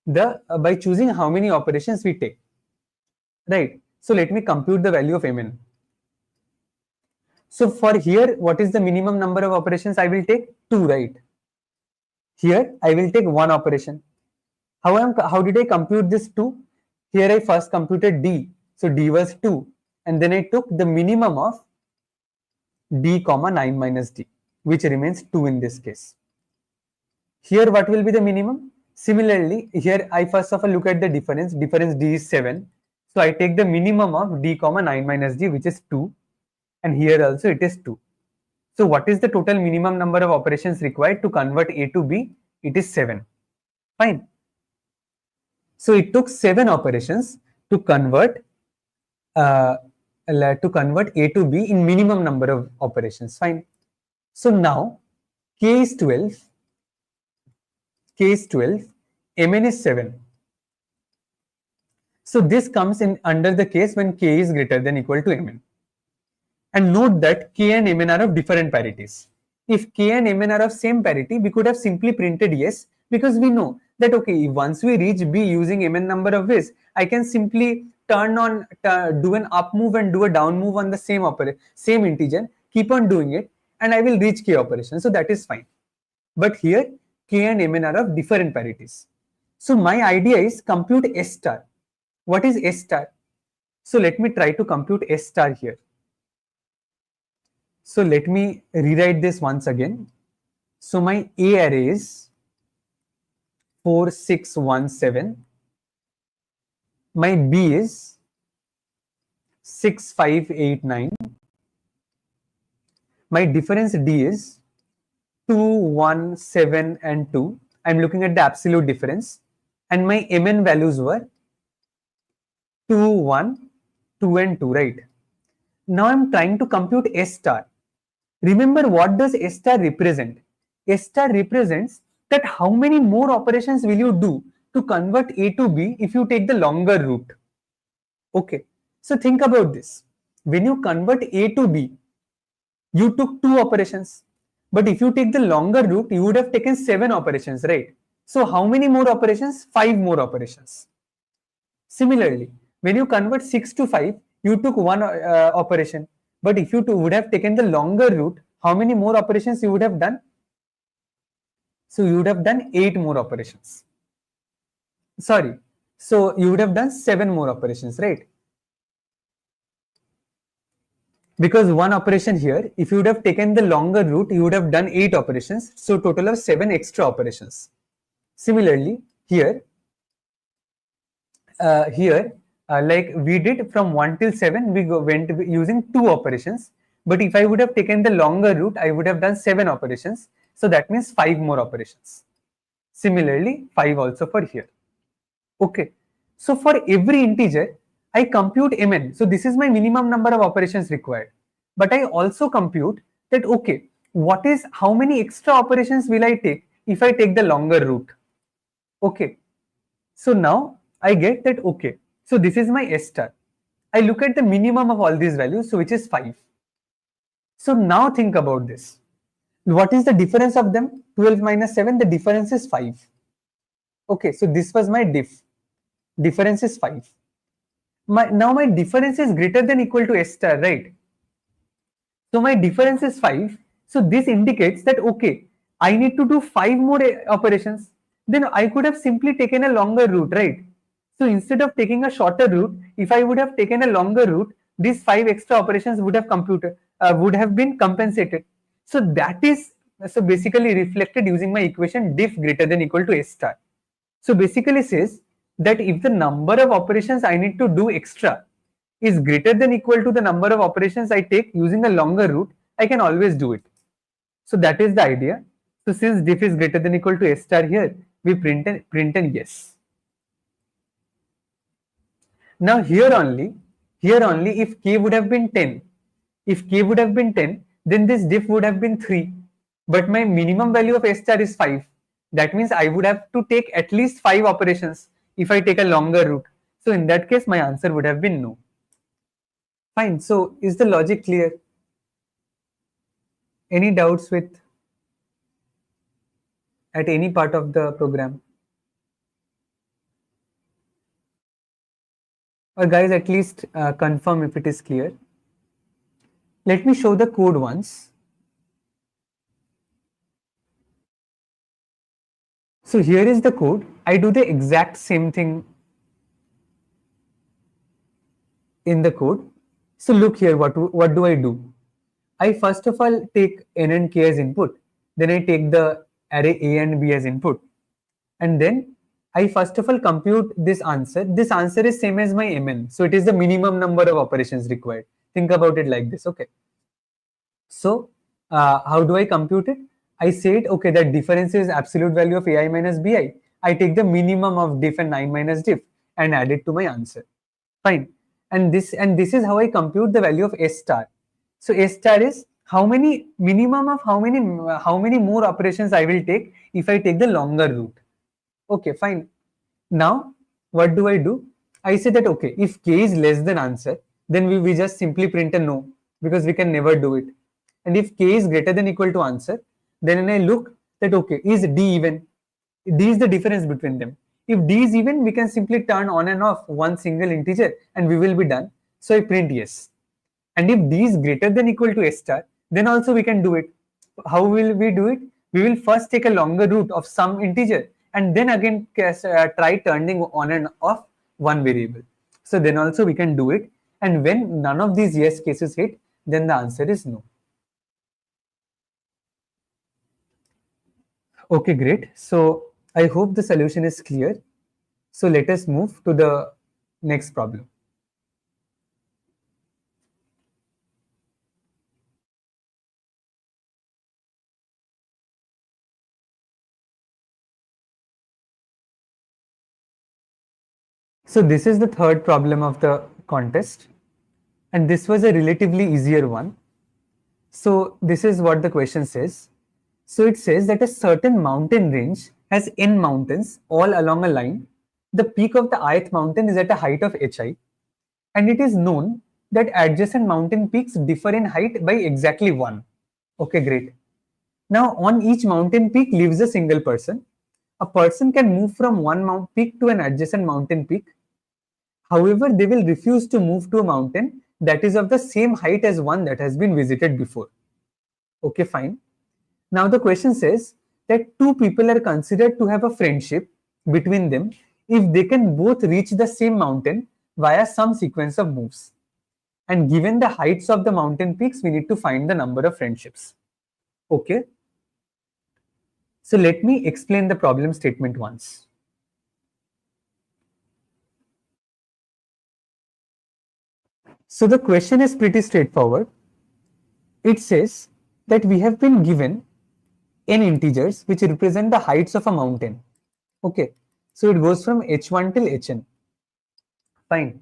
A: how many operations we take. Right. So let me compute the value of MN. So for here, what is the minimum number of operations I will take? 2, right? Here I will take one operation. How did I compute this 2? Here I first computed D. So D was 2. And then I took the minimum of D comma 9 minus D, which remains 2 in this case. Here what will be the minimum? Similarly, here I first of all look at the difference. Difference D is 7. So I take the minimum of D comma 9 minus D, which is 2. And here also it is 2. So what is the total minimum number of operations required to convert A to B? It is 7. Fine. So it took 7 operations to convert A to B in minimum number of operations. Fine. So now K is 12. K is 12. Mn is 7. So this comes in under the case when K is greater than equal to Mn. And note that K and Mn are of different parities. If K and Mn are of same parity, we could have simply printed yes, because we know that okay, once we reach B using Mn number of ways, I can simply do an up move and do a down move on the same integer, keep on doing it, and I will reach K operation. So that is fine. But here K and Mn are of different parities. So my idea is compute S star. What is S star? So let me try to compute S star here. So let me rewrite this once again. So my A array is 4, 6, 1, 7. My B is 6, 5, 8, 9. My difference D is 2, 1, 7, and 2. I'm looking at the absolute difference. And my Mn values were 2, 1, 2, and 2, right? Now I'm trying to compute S star. Remember, what does S star represent? S star represents that how many more operations will you do to convert A to B if you take the longer route. Okay, so think about this. When you convert A to B, you took 2 operations. But if you take the longer route, you would have taken 7 operations, right? So how many more operations? 5 more operations. Similarly, when you convert 6 to 5, you took 1 operation. But if you would have taken the longer route, how many more operations you would have done? So you would have done 8 more operations. Sorry. So you would have done 7 more operations, right? Because 1 operation here, if you would have taken the longer route, you would have done 8 operations. So total of 7 extra operations. Similarly, here, like we did from 1 till 7, we went using 2 operations. But if I would have taken the longer route, I would have done 7 operations. So that means 5 more operations. Similarly, 5 also for here. Okay. So for every integer, I compute Mn. So this is my minimum number of operations required. But I also compute that, okay, how many extra operations will I take if I take the longer route? Okay. So now I get that, okay, so this is my S star. I look at the minimum of all these values, so which is 5. So now think about this. What is the difference of them? 12 minus 7, the difference is 5. Okay, so this was my diff. Difference is 5. Now my difference is greater than equal to S star, right? So my difference is 5. So this indicates that, okay, I need to do 5 more operations. Then I could have simply taken a longer route, right? So instead of taking a shorter route, if I would have taken a longer route, these 5 extra operations would have been compensated. So that is basically reflected using my equation diff greater than equal to S star. So basically says that if the number of operations I need to do extra is greater than equal to the number of operations I take using a longer route, I can always do it. So that is the idea. So since diff is greater than equal to S star here, we print an yes. Now here only, if K would have been 10, then this diff would have been 3. But my minimum value of S star is 5. That means I would have to take at least 5 operations if I take a longer route. So in that case, my answer would have been no. Fine. So is the logic clear? Any doubts with at any part of the program? Or guys, at least confirm if it is clear. Let me show the code once. So here is the code. I do the exact same thing in the code. So look here, what do I do? I first of all take n and k as input. Then I take the array a and b as input. And then I first of all compute this answer. This answer is same as my mn. So it is the minimum number of operations required. Think about it like this. Okay. So how do I compute it? I said, okay, that difference is absolute value of ai minus bi. I take the minimum of diff and 9 minus diff and add it to my answer. Fine. And this is how I compute the value of S star. So S star is how many minimum of how many more operations I will take if I take the longer route. Okay, fine. Now what do I do? I say that okay, if k is less than answer, then we just simply print a no because we can never do it. And if k is greater than equal to answer, then I look that okay, is d even? D is the difference between them. If D is even, we can simply turn on and off one single integer and we will be done. So I print yes. And if D is greater than equal to S star, then also we can do it. How will we do it? We will first take a longer route of some integer and then again try turning on and off one variable. So then also we can do it. And when none of these yes cases hit, then the answer is no. Okay, great. So I hope the solution is clear. So let us move to the next problem. So this is the third problem of the contest, and this was a relatively easier one. So this is what the question says. So it says that a certain mountain range has n mountains all along a line. The peak of the ith mountain is at a height of hi, and it is known that adjacent mountain peaks differ in height by exactly 1. Okay, great. Now on each mountain peak lives a single person. A person can move from one peak to an adjacent mountain peak. However, they will refuse to move to a mountain that is of the same height as one that has been visited before. Okay, fine. Now the question says that two people are considered to have a friendship between them if they can both reach the same mountain via some sequence of moves. And given the heights of the mountain peaks, we need to find the number of friendships. Okay. So let me explain the problem statement once. So the question is pretty straightforward. It says that we have been given n integers which represent the heights of a mountain. Okay, so it goes from h1 till hn. Fine.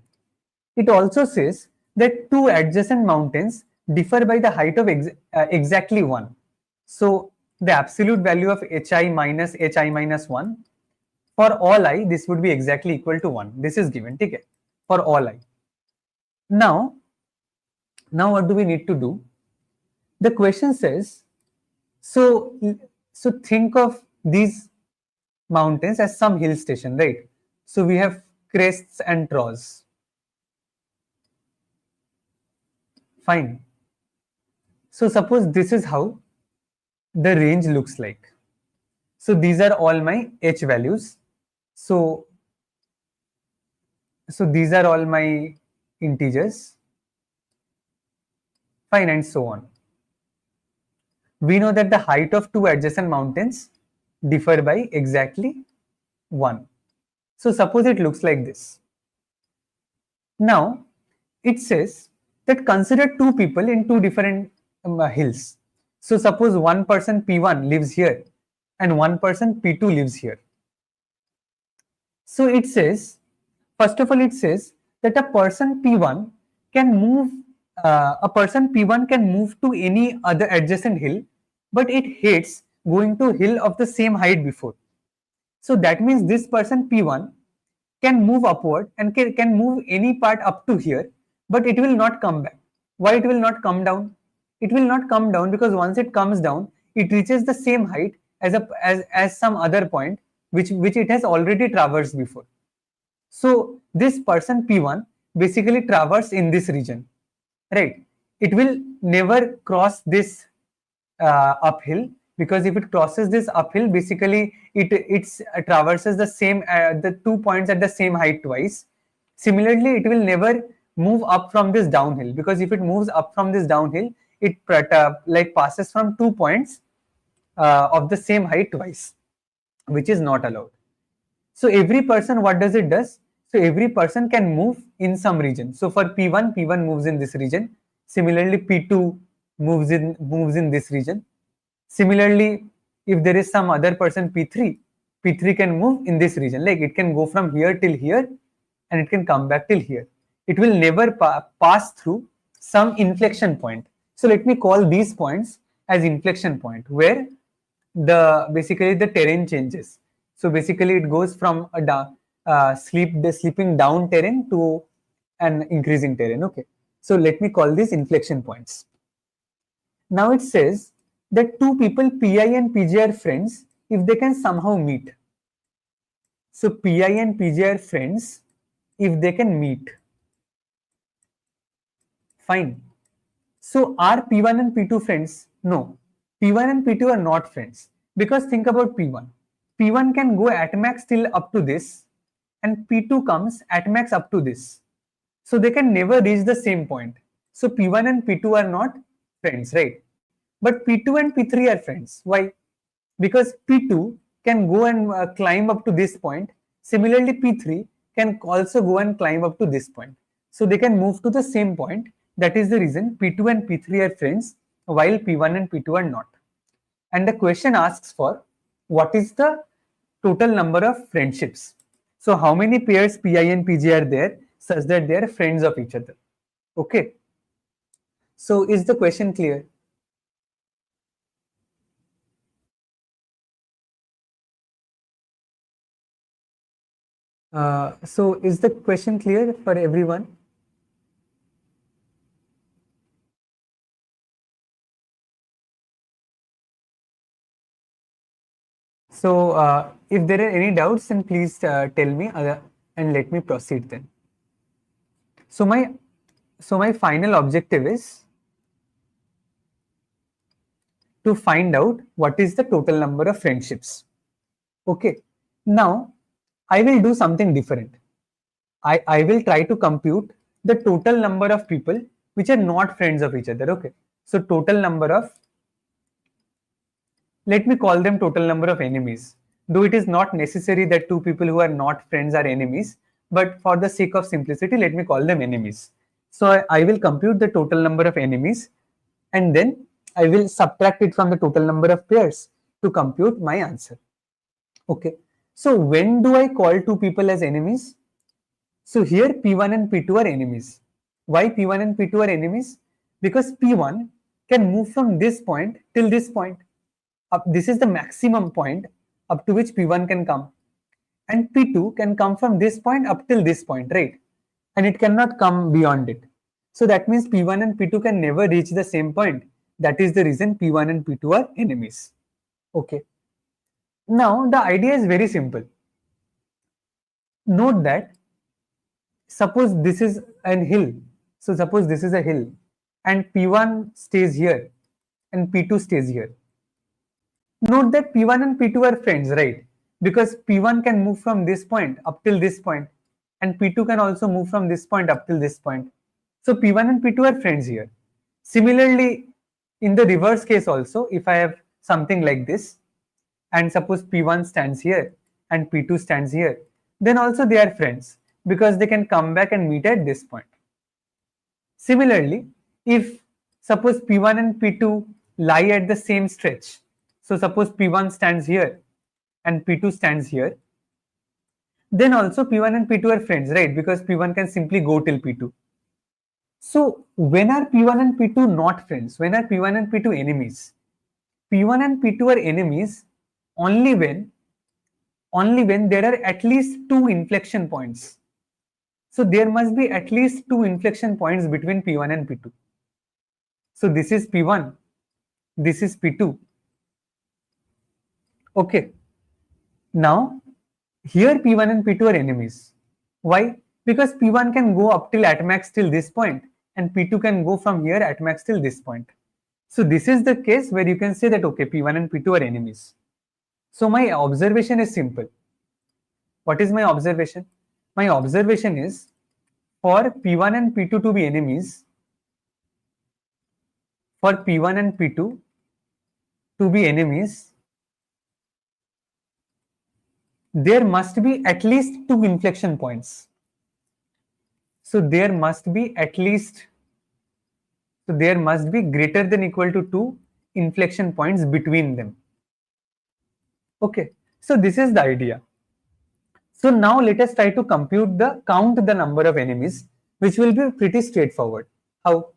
A: It also says that two adjacent mountains differ by the height of exactly 1. So the absolute value of hi minus 1, for all I, this would be exactly equal to 1. This is given, okay, for all I. Now what do we need to do? The question says, so think of these mountains as some hill station, right? So we have crests and troughs. Fine. So suppose this is how the range looks like. So these are all my h values. So these are all my integers. Fine, and so on. We know that the height of two adjacent mountains differ by exactly 1. So suppose it looks like this. Now it says that consider two people in two different hills. So suppose one person P1 lives here and one person P2 lives here. So it says, first of all, it says that a person P1 can move to any other adjacent hill, but it hates going to hill of the same height before. So that means this person P1 can move upward and can move any part up to here, but it will not come back. Why it will not come down? It will not come down because once it comes down, it reaches the same height as some other point which it has already traversed before. So this person P1 basically traverse in this region, right? It will never cross this uphill, because if it crosses this uphill, basically it traverses the 2 points at the same height twice. Similarly, it will never move up from this downhill, because if it moves up from this downhill, it like passes from 2 points of the same height twice, which is not allowed. So every person, what does it does? So every person can move in some region. So for P1, P1 moves in this region. Similarly, P2 moves in this region. Similarly, if there is some other person P3, P3 can move in this region. Like it can go from here till here, and it can come back till here. It will never pass through some inflection point. So let me call these points as inflection point, where basically the terrain changes. So basically it goes from a sleeping down terrain to an increasing terrain. Okay. So let me call these inflection points. Now it says that two people Pi and Pj are friends if they can somehow meet. So Pi and Pj are friends if they can meet. Fine. So are P1 and P2 friends? No. P1 and P2 are not friends. Because think about P1. P1 can go at max till up to this, and P2 comes at max up to this. So they can never reach the same point. So P1 and P2 are not friends, right? But P2 and P3 are friends. Why? Because P2 can go and climb up to this point. Similarly, P3 can also go and climb up to this point. So they can move to the same point. That is the reason P2 and P3 are friends, while P1 and P2 are not. And the question asks for what is the total number of friendships. So how many pairs Pi and Pj are there such that they are friends of each other? Okay. So is the question clear? So is the question clear for everyone? So if there are any doubts, then please tell me and let me proceed then. So my final objective is to find out what is the total number of friendships. Okay. Now I will do something different. I will try to compute the total number of people which are not friends of each other. Okay. So total number of, let me call them total number of enemies. Though it is not necessary that two people who are not friends are enemies, but for the sake of simplicity, let me call them enemies. So I will compute the total number of enemies, and then I will subtract it from the total number of pairs to compute my answer. Okay. So when do I call two people as enemies? So here P1 and P2 are enemies. Why P1 and P2 are enemies? Because P1 can move from this point till this point. This is the maximum point up to which P1 can come. And P2 can come from this point up till this point, right? And it cannot come beyond it. So that means P1 and P2 can never reach the same point. That is the reason P1 and P2 are enemies. Okay. Now the idea is very simple. Note that suppose this is an hill. So suppose this is a hill and P1 stays here and P2 stays here. Note that P1 and P2 are friends, right? Because P1 can move from this point up till this point, and P2 can also move from this point up till this point. So P1 and P2 are friends here. Similarly, in the reverse case also, if I have something like this, and suppose P1 stands here and P2 stands here, then also they are friends because they can come back and meet at this point. Similarly, if suppose P1 and P2 lie at the same stretch, so suppose P1 stands here and P2 stands here, then also P1 and P2 are friends, right? Because P1 can simply go till P2. So when are P1 and P2 not friends? When are P1 and P2 enemies? P1 and P2 are enemies only when there are at least two inflection points. So there must be at least two inflection points between P1 and P2. So this is P1, this is P2. Okay. Now, here P1 and P2 are enemies. Why? Because P1 can go up till at max till this point, and P2 can go from here at max till this point. So this is the case where you can say that, okay, P1 and P2 are enemies. So my observation is simple. What is my observation? My observation is, for P1 and P2 to be enemies, for P1 and P2 to be enemies, there must be at least two inflection points. So there must be greater than equal to two inflection points between them. Okay, so this is the idea. So now let us try to count the number of enemies, which will be pretty straightforward. How?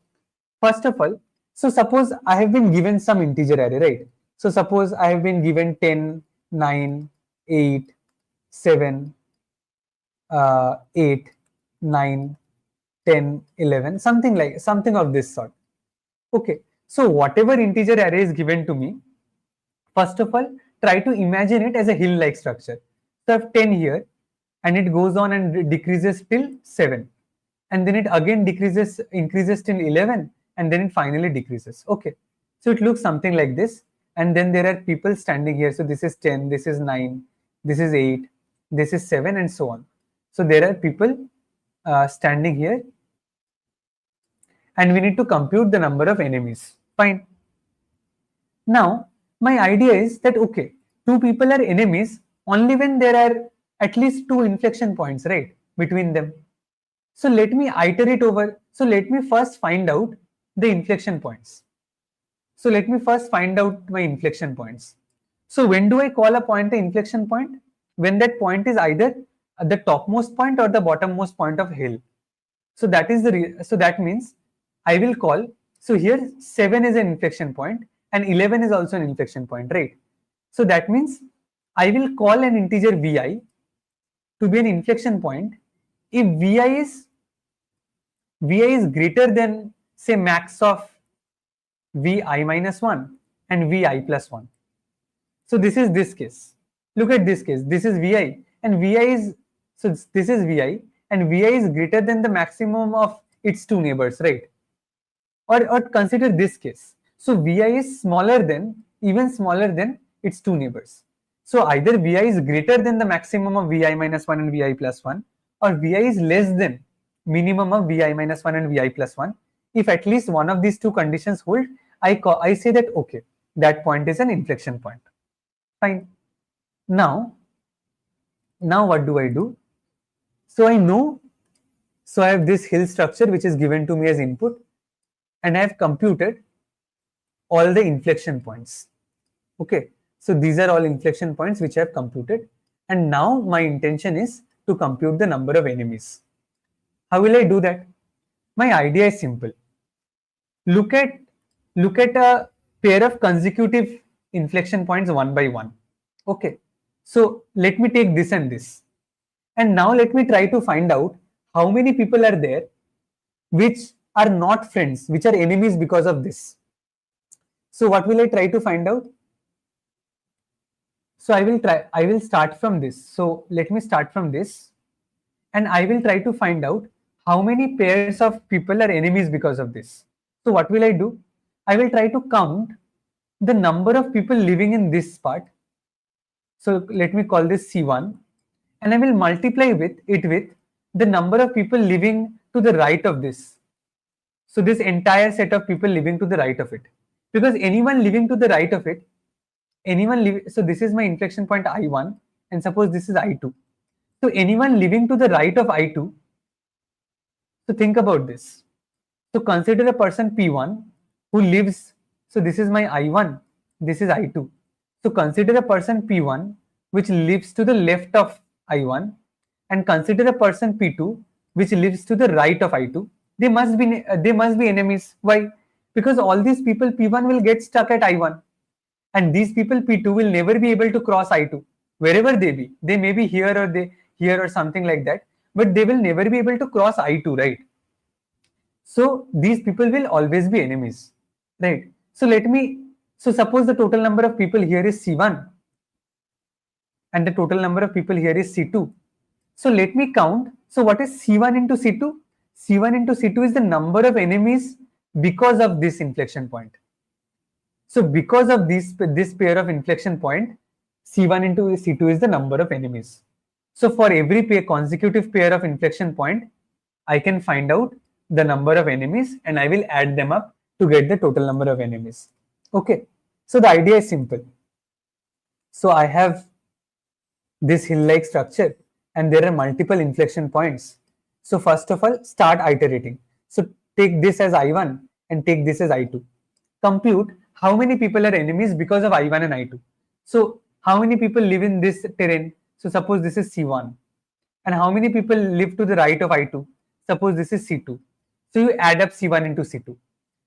A: First of all, so suppose I have been given some integer array, right? So suppose I have been given 10, 9, 8, 7, 8, 9, 10, 11, something of this sort. Okay, so whatever integer array is given to me, first of all, try to imagine it as a hill-like structure. So I have 10 here, and it goes on and decreases till 7. And then it again increases till 11, and then it finally decreases. Okay, so it looks something like this. And then there are people standing here. So this is 10, this is 9, this is 8, this is 7, and so on. So there are people standing here, and we need to compute the number of enemies. Fine. Now, my idea is that, okay, two people are enemies only when there are at least two inflection points, right, between them. So let me iterate over. So let me first find out the inflection points. So let me first find out my inflection points. So when do I call a point an inflection point? When that point is either at the topmost point or the bottommost point of hill. So that is so that means I will call. So here 7 is an inflection point and 11 is also an inflection point, right? So that means I will call an integer vi to be an inflection point if vi is greater than, say, max of vi minus 1 and vi plus 1. So this is this case. Look at this case. This is vi and vi is, so this is vi and vi is greater than the maximum of its two neighbors, right? Or consider this case. So vi is even smaller than its two neighbors. So either vi is greater than the maximum of vi minus 1 and vi plus 1, or vi is less than minimum of vi minus 1 and vi plus 1. If at least one of these two conditions hold, I say that, okay, that point is an inflection point. Fine. Now what do I do? So I know, so I have this hill structure which is given to me as input, and I have computed all the inflection points. Okay, so these are all inflection points which I have computed, and now my intention is to compute the number of enemies. How will I do that? My idea is simple. Look at a pair of consecutive inflection points one by one. Okay, so let me take this and this, and now let me try to find out how many people are there which are not friends, which are enemies because of this. So what will I try to find out? So I will start from this. So let me start from this, and I will try to find out how many pairs of people are enemies because of this. So what will I do? I will try to count the number of people living in this part. So let me call this C1, and I will multiply it with the number of people living to the right of this. So this entire set of people living to the right of it, because anyone living to the right of it, so this is my inflection point I1, and suppose this is I2. So anyone living to the right of I2, so think about this. So consider a person P1 who lives, so this is my I1, this is I2. So consider a person P1 which lives to the left of I1, and consider a person P2 which lives to the right of I2. They must be enemies. Why? Because all these people P1 will get stuck at I1, and these people P2 will never be able to cross I2 wherever they be. They may be here or something like that, but they will never be able to cross I2, right? So these people will always be enemies, right? So suppose the total number of people here is C1 and the total number of people here is C2. So let me count. So what is C1 into C2? C1 into C2 is the number of enemies because of this inflection point. So because of this pair of inflection point, C1 into C2 is the number of enemies. So for every consecutive pair of inflection point, I can find out the number of enemies and I will add them up to get the total number of enemies. Okay, so the idea is simple. So I have this hill-like structure and there are multiple inflection points. So first of all, start iterating. So take this as I1 and take this as I2. Compute how many people are enemies because of I1 and I2. So how many people live in this terrain? So suppose this is C1. And how many people live to the right of I2? Suppose this is C2. So you add up C1 into C2.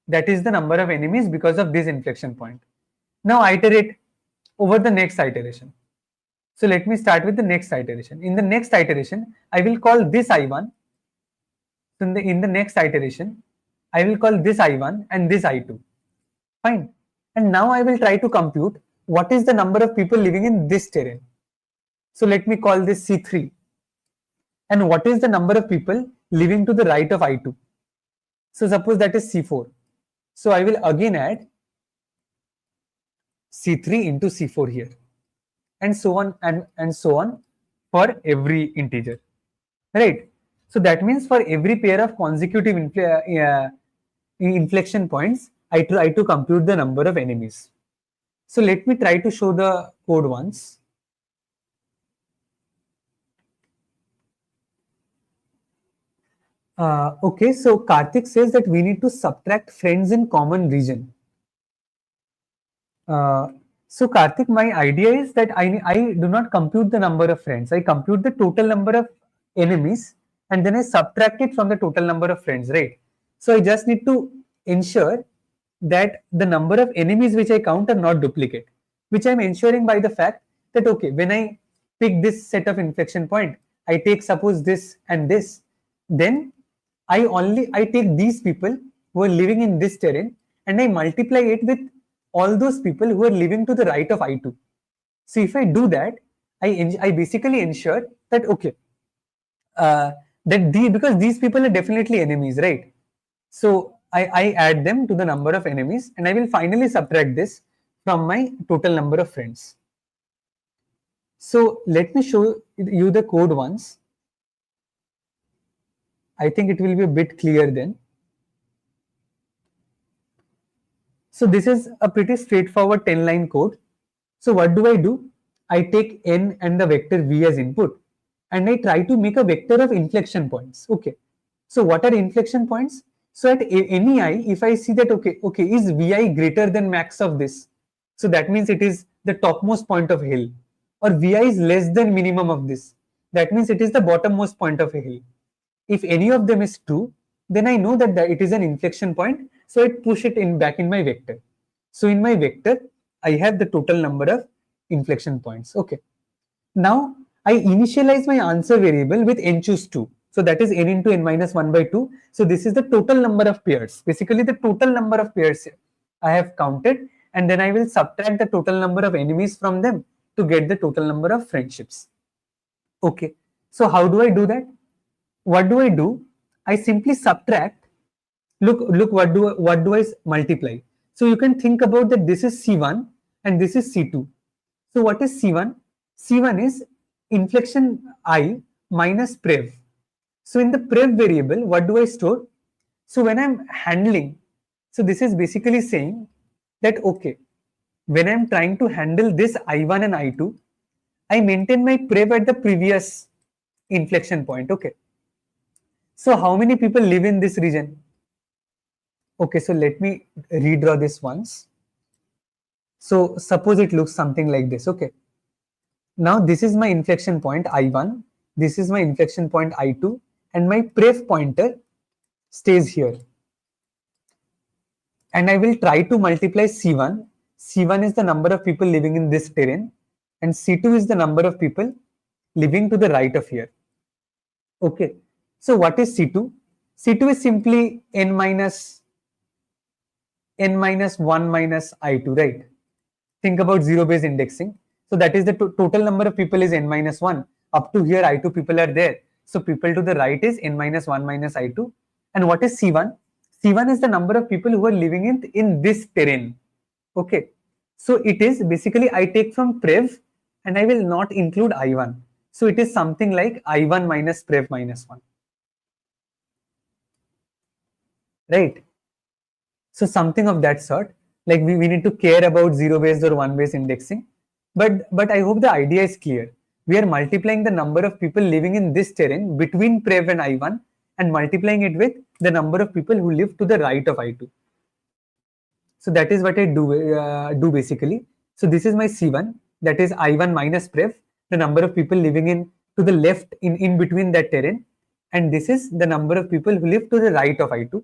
A: That is the number of enemies because of this inflection point. Now iterate over the next iteration. So let me start with the next iteration. In the next iteration, I will call this I1. So in the next iteration, I will call this I1 and this I2. Fine. And now I will try to compute what is the number of people living in this terrain. So let me call this C3. And what is the number of people living to the right of I2? So suppose that is C4. So I will again add C3 into C4 here. And so on and so on for every integer. Right. So that means for every pair of consecutive inflection points, I try to compute the number of enemies. So let me try to show the code once. Okay, so Karthik says that we need to subtract friends in common region. So Karthik, my idea is that I do not compute the number of friends. I compute the total number of enemies and then I subtract it from the total number of friends, right? So I just need to ensure that the number of enemies which I count are not duplicate, which I'm ensuring by the fact that, okay, when I pick this set of inflection point, I take suppose this and this, then I take these people who are living in this terrain and I multiply it with all those people who are living to the right of I2. So if I do that, I basically ensure that, okay, because these people are definitely enemies, right? So I add them to the number of enemies and I will finally subtract this from my total number of friends. So let me show you the code once. I think it will be a bit clear then. So this is a pretty straightforward 10-line code. So what do? I take n and the vector v as input and I try to make a vector of inflection points. Okay. So what are inflection points? So at any I, if I see that, okay, is vi greater than max of this? So that means it is the topmost point of a hill. Or vi is less than minimum of this. That means it is the bottommost point of a hill. If any of them is true, then I know that it is an inflection point. So I push it back in my vector. So in my vector, I have the total number of inflection points. Okay. Now I initialize my answer variable with n choose 2. So that is n into n minus 1 by 2. So this is the total number of pairs. Basically the total number of pairs I have counted, and then I will subtract the total number of enemies from them to get the total number of friendships. Okay. So how do I do that? What do? I simply subtract. Look, what do I multiply? So you can think about that this is C1 and this is C2. So what is C1? C1 is inflection I minus prev. So in the prev variable, what do I store? So when I'm handling, so this is basically saying that, okay, when I'm trying to handle this I1 and I2, I maintain my prev at the previous inflection point. Okay. So how many people live in this region? Okay, so let me redraw this once. So suppose it looks something like this. Okay. Now this is my inflection point I1. This is my inflection point I2. And my pref pointer stays here. And I will try to multiply C1. C1 is the number of people living in this terrain. And C2 is the number of people living to the right of here. Okay. So what is C2? C2 is simply n minus 1 minus I2, right? Think about zero-based indexing. So that is the total number of people is n minus 1. Up to here, I2 people are there. So people to the right is n minus 1 minus I2. And what is C1? C1 is the number of people who are living in this terrain. Okay. So it is basically I take from Prev and I will not include I1. So it is something like I1 minus Prev minus 1. Right? So something of that sort. Like we need to care about zero-based or one-based indexing. But I hope the idea is clear. We are multiplying the number of people living in this terrain between Prev and I1 and multiplying it with the number of people who live to the right of I2. So that is what I do basically. So this is my C1, that is I1 minus Prev, the number of people living in to the left in between that terrain. And this is the number of people who live to the right of I2.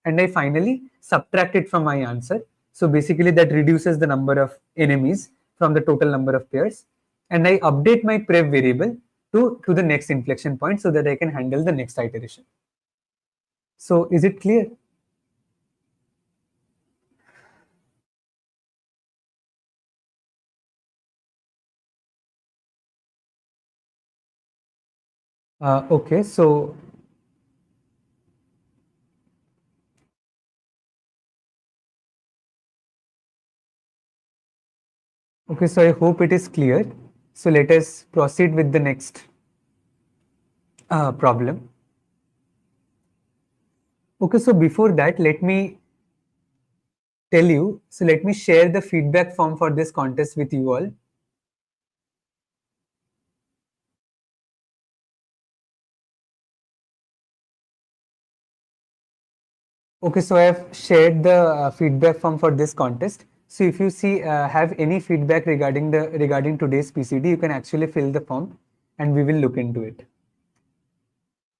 A: And I finally subtract it from my answer. So basically that reduces the number of enemies from the total number of pairs. And I update my Prev variable to the next inflection point so that I can handle the next iteration. So is it clear? Okay, so okay, so I hope it is clear. So let us proceed with the next problem. Okay, so before that, let me tell you. So let me share the feedback form for this contest with you all. Okay, so I have shared the feedback form for this contest. So if you see have any feedback regarding today's PCD, you can actually fill the form, and we will look into it.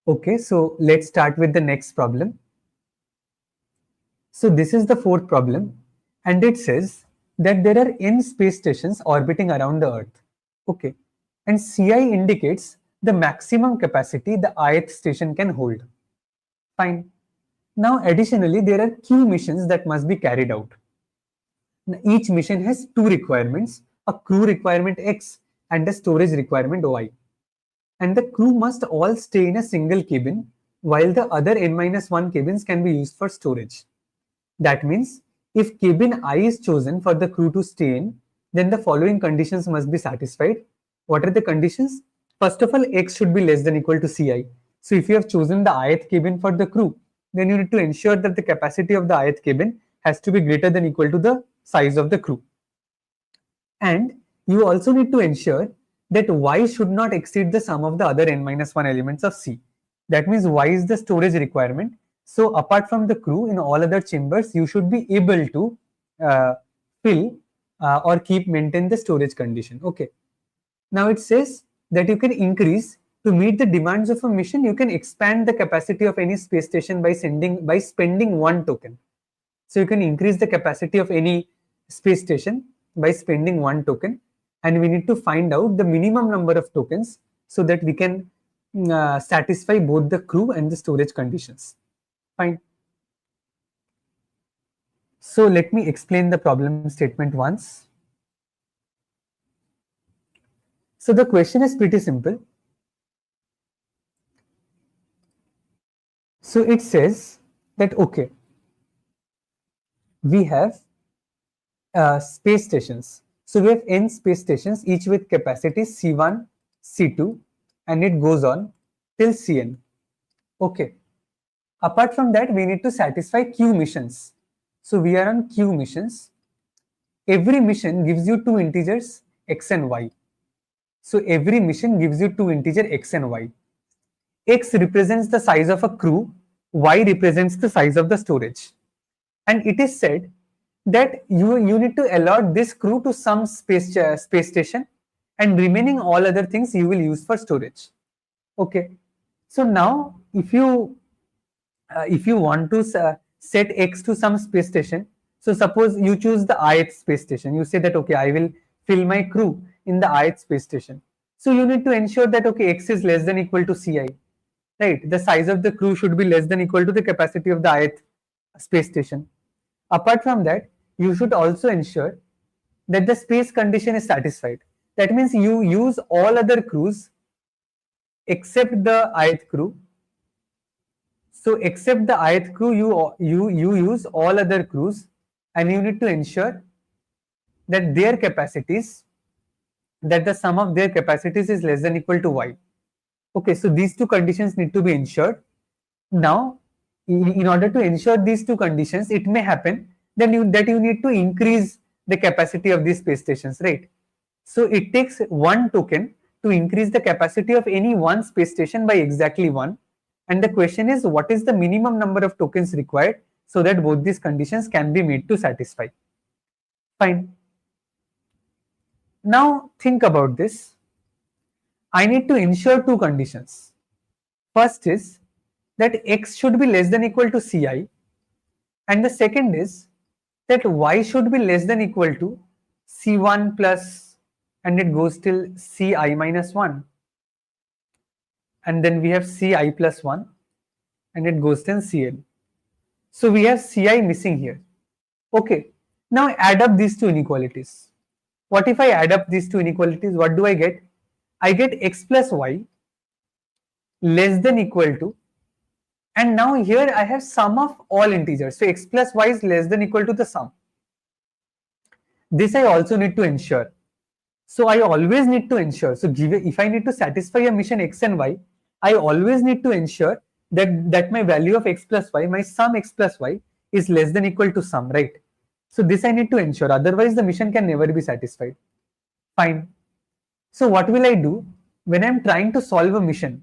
A: Okay, so let's start with the next problem. So this is the fourth problem, and it says that there are n space stations orbiting around the Earth. Okay, and Ci indicates the maximum capacity the ith station can hold. Fine. Now, additionally, there are q missions that must be carried out. Now, each mission has two requirements: a crew requirement X and a storage requirement Y. And the crew must all stay in a single cabin, while the other n-1 cabins can be used for storage. That means if cabin I is chosen for the crew to stay in, then the following conditions must be satisfied. What are the conditions? First of all, X should be less than equal to Ci. So if you have chosen the ith cabin for the crew, then you need to ensure that the capacity of the ith cabin has to be greater than equal to the size of the crew. And you also need to ensure that Y should not exceed the sum of the other n-1 elements of C. That means Y is the storage requirement. So apart from the crew, in all other chambers, you should be able to fill or maintain the storage condition. Okay. Now it says that you can increase to meet the demands of a mission. You can expand the capacity of any space station by spending one token. So you can increase the capacity of any space station by spending one token, and we need to find out the minimum number of tokens so that we can satisfy both the crew and the storage conditions. Fine. So let me explain the problem statement once. So the question is pretty simple. So it says that, okay, we have space stations. So we have n space stations, each with capacity C1, C2, and it goes on till Cn. Okay. Apart from that, we need to satisfy Q missions. So we are on Q missions. Every mission gives you two integers x and y. So every mission gives you two integers x and y. X represents the size of a crew, y represents the size of the storage. And it is said that you need to allot this crew to some space station, and remaining all other things you will use for storage. Okay. So now if you want to set X to some space station, so suppose you choose the ith space station, you say that, okay, I will fill my crew in the ith space station. So you need to ensure that, okay, X is less than equal to Ci. right? The size of the crew should be less than equal to the capacity of the ith space station. Apart from that, you should also ensure that the space condition is satisfied. That means you use all other crews except the ith crew. So except the ith crew, you use all other crews, and you need to ensure that their capacities, that the sum of their capacities is less than equal to y. Okay, so these two conditions need to be ensured. Now, in order to ensure these two conditions, it may happen that you need to increase the capacity of these space stations, right? So it takes one token to increase the capacity of any one space station by exactly one. And the question is, what is the minimum number of tokens required so that both these conditions can be made to satisfy? Fine. Now think about this. I need to ensure two conditions. First is that x should be less than equal to ci, and the second is that y should be less than equal to c1 plus, and it goes till ci minus 1, and then we have ci plus 1, and it goes till cl. So we have ci missing here. Okay, now add up these two inequalities. What if I add up these two inequalities? What do I get? I get x plus y less than equal to, and now here I have sum of all integers. So x plus y is less than equal to the sum. This I also need to ensure. So I always need to ensure. So if I need to satisfy a mission x and y, I always need to ensure that my value of x plus y, my sum x plus y, is less than equal to sum, right? So this I need to ensure. Otherwise, the mission can never be satisfied. Fine. So what will I do when I'm trying to solve a mission?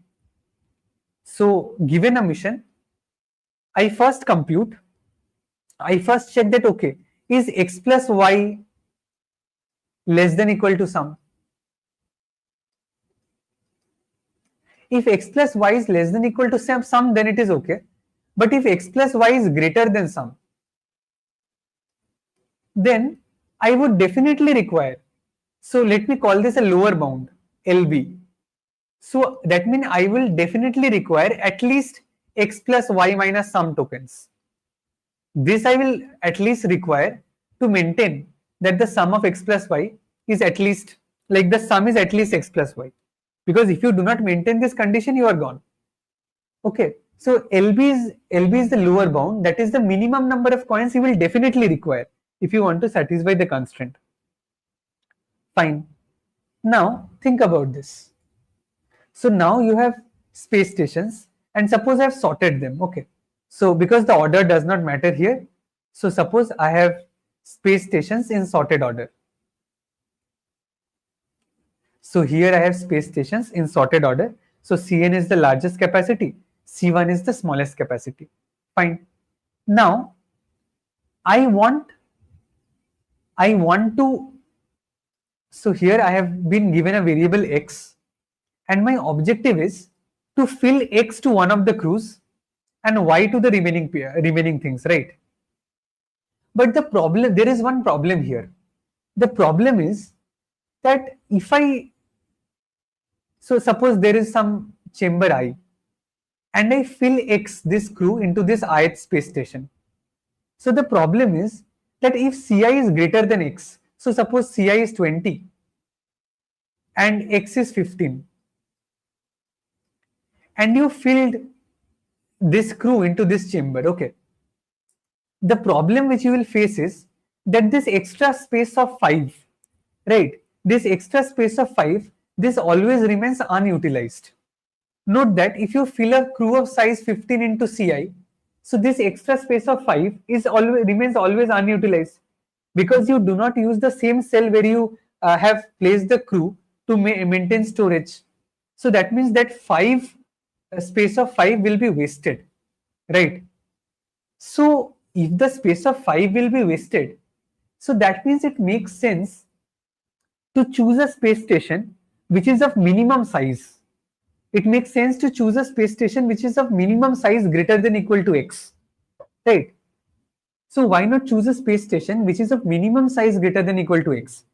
A: So given a mission, I first compute. I first check that, okay, is x plus y less than equal to sum? If x plus y is less than equal to sum, then it is okay. But if x plus y is greater than sum, then I would definitely require, so let me call this a lower bound, LB. So that means I will definitely require at least x plus y minus sum tokens. This I will at least require to maintain that the sum of x plus y is at least, like the sum is at least x plus y. Because if you do not maintain this condition, you are gone. Okay, so LB is the lower bound. That is the minimum number of coins you will definitely require if you want to satisfy the constraint. Fine. Now think about this. So now you have space stations, and suppose I have sorted them. Okay, so because the order does not matter here, so suppose I have space stations in sorted order. So here I have space stations in sorted order. So Cn is the largest capacity, C1 is the smallest capacity. Fine. Now I want to, so here I have been given a variable x, and my objective is to fill x to one of the crews and y to the remaining things, right? But the problem, there is one problem here. The problem is that if so suppose there is some chamber I, and I fill x, this crew, into this ith space station. So the problem is that if Ci is greater than x, so suppose Ci is 20 and x is 15, and you filled this crew into this chamber, okay, the problem which you will face is that this extra space of 5, right, this extra space of 5, this always remains unutilized. Note that if you fill a crew of size 15 into Ci, so this extra space of 5 remains always unutilized, because you do not use the same cell where you have placed the crew to maintain storage. So that means that space of 5 will be wasted, right? So if the space of 5 will be wasted, so that means it makes sense to choose a space station which is of minimum size. It makes sense to choose a space station which is of minimum size greater than equal to x, right? So why not choose a space station which is of minimum size greater than equal to x?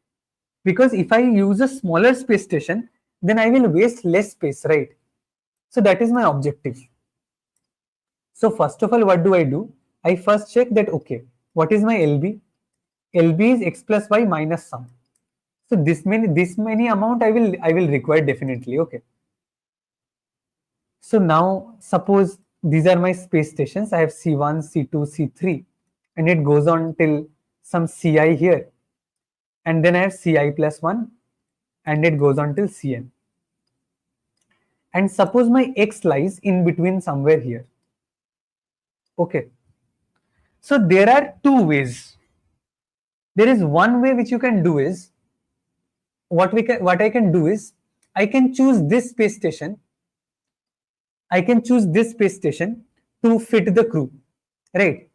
A: Because if I use a smaller space station, then I will waste less space, right? So that is my objective. So first of all, what do? I first check that, okay, what is my LB? LB is x plus y minus sum. So this many amount I will require definitely. Okay. So now suppose these are my space stations. I have C1, C2, C3, and it goes on till some Ci here, and then I have Ci plus 1, and it goes on till Cn. And suppose my x lies in between somewhere here. Okay. So there are two ways. There is one way which you can do is what I can do is I can choose this space station. I can choose this space station to fit the crew, right?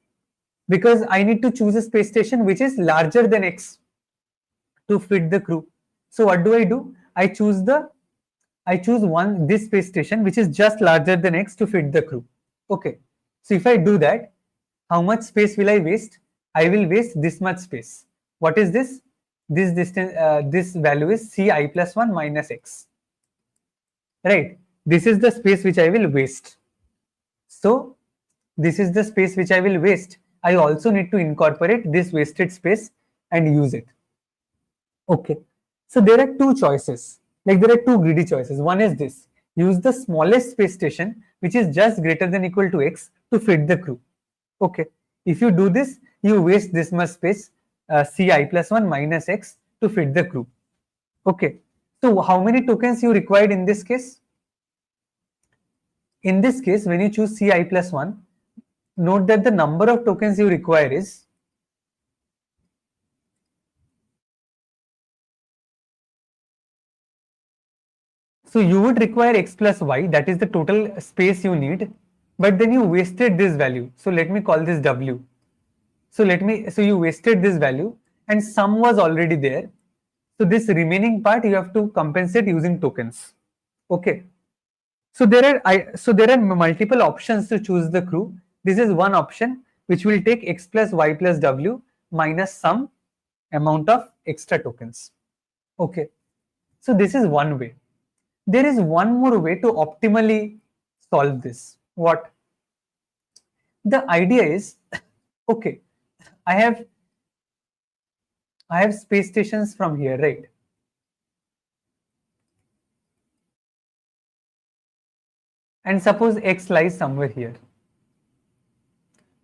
A: Because I need to choose a space station which is larger than x to fit the crew. So what do? I choose this space station which is just larger than x to fit the crew. Okay. So if I do that, how much space will I waste? I will waste this much space. What is this? This distance, this value is Ci plus 1 minus x. Right? This is the space which I will waste. So this is the space which I will waste. I also need to incorporate this wasted space and use it. Okay. So there are two choices. Like there are two greedy choices. One is this. Use the smallest space station which is just greater than equal to x to fit the crew. Okay. If you do this, you waste this much space, Ci plus 1 minus x to fit the crew. Okay. So how many tokens you required in this case? In this case, when you choose Ci plus 1, note that the number of tokens you require is so you would require x plus y, that is the total space you need, but then you wasted this value. So let me call this w. So you wasted this value and sum was already there. So this remaining part you have to compensate using tokens. Okay. So there are multiple options to choose the crew. This is one option which will take x plus y plus w minus some amount of extra tokens. Okay. So this is one way. There is one more way to optimally solve this. What? The idea is, okay, I have space stations from here, right? And suppose x lies somewhere here.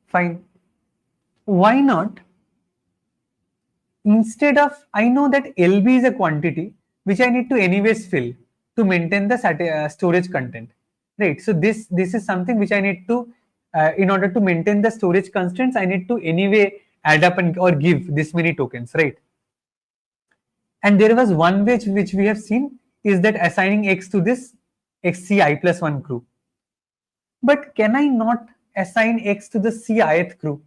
A: Fine. Why not? Instead of, I know that LB is a quantity which I need to anyways fill to maintain the storage content, right? So this is something which I need to, in order to maintain the storage constraints, I need to anyway add up or give this many tokens, right? And there was one way which we have seen is that assigning x to this xci plus 1 crew. But can I not assign x to the Cith crew?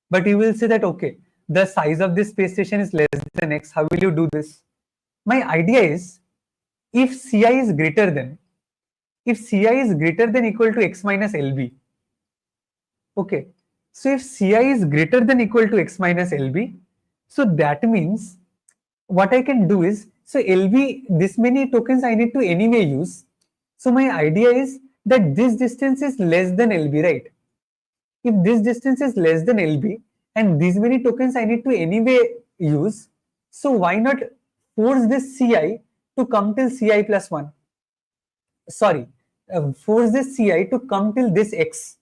A: But you will say that, okay, the size of this space station is less than x. How will you do this? My idea is, if Ci is greater than equal to x minus LB, okay, so if Ci is greater than equal to x minus LB, so that means what I can do is, so LB, this many tokens I need to anyway use. So my idea is that this distance is less than LB, right? If this distance is less than LB and these many tokens I need to anyway use, so why not force this Ci to come till Ci plus 1? Sorry, force this Ci to come till this x.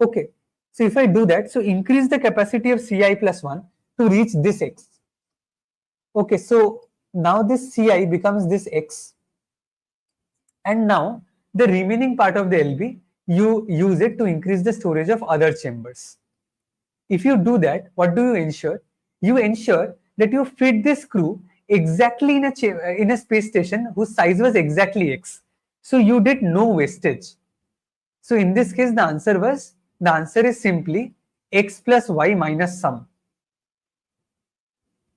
A: Okay, so if I do that, so increase the capacity of Ci plus 1 to reach this x. Okay, so now this Ci becomes this x. And now the remaining part of the LB, you use it to increase the storage of other chambers. If you do that, what do you ensure? You ensure that you fit this crew exactly in a space station whose size was exactly x. So you did no wastage. So in this case, the answer is simply x plus y minus sum,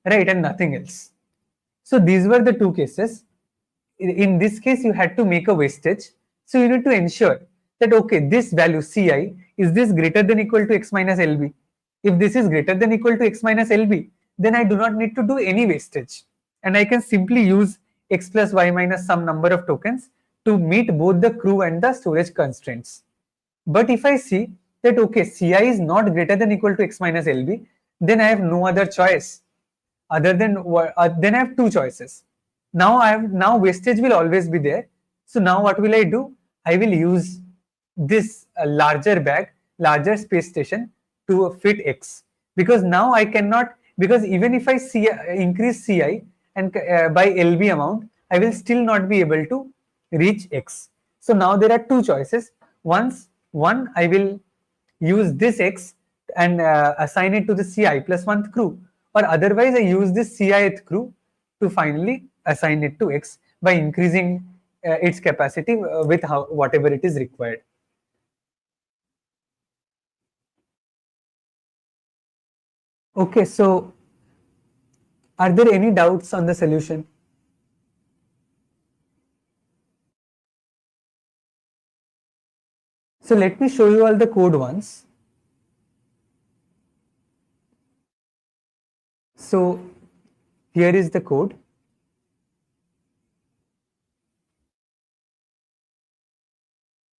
A: right, and nothing else. So these were the two cases. In this case, you had to make a wastage. So you need to ensure that, okay, this value Ci, is this greater than equal to x minus LB? If this is greater than equal to x minus LB, then I do not need to do any wastage. And I can simply use x plus y minus some number of tokens to meet both the crew and the storage constraints. But if I see that, okay, Ci is not greater than equal to x minus Lb, then I have no other choice other than then I have two choices. Now wastage will always be there. So now what will I do? I will use this larger bag, larger space station to fit X, because now I cannot, because even if I increase Ci and by Lb amount, I will still not be able to reach X. So now there are two choices. One, I will use this X and assign it to the Ci plus 1th crew, or otherwise I use this Ci'th crew to finally assign it to X by increasing its capacity with whatever it is required. Okay, so are there any doubts on the solution? So let me show you all the code once. So here is the code.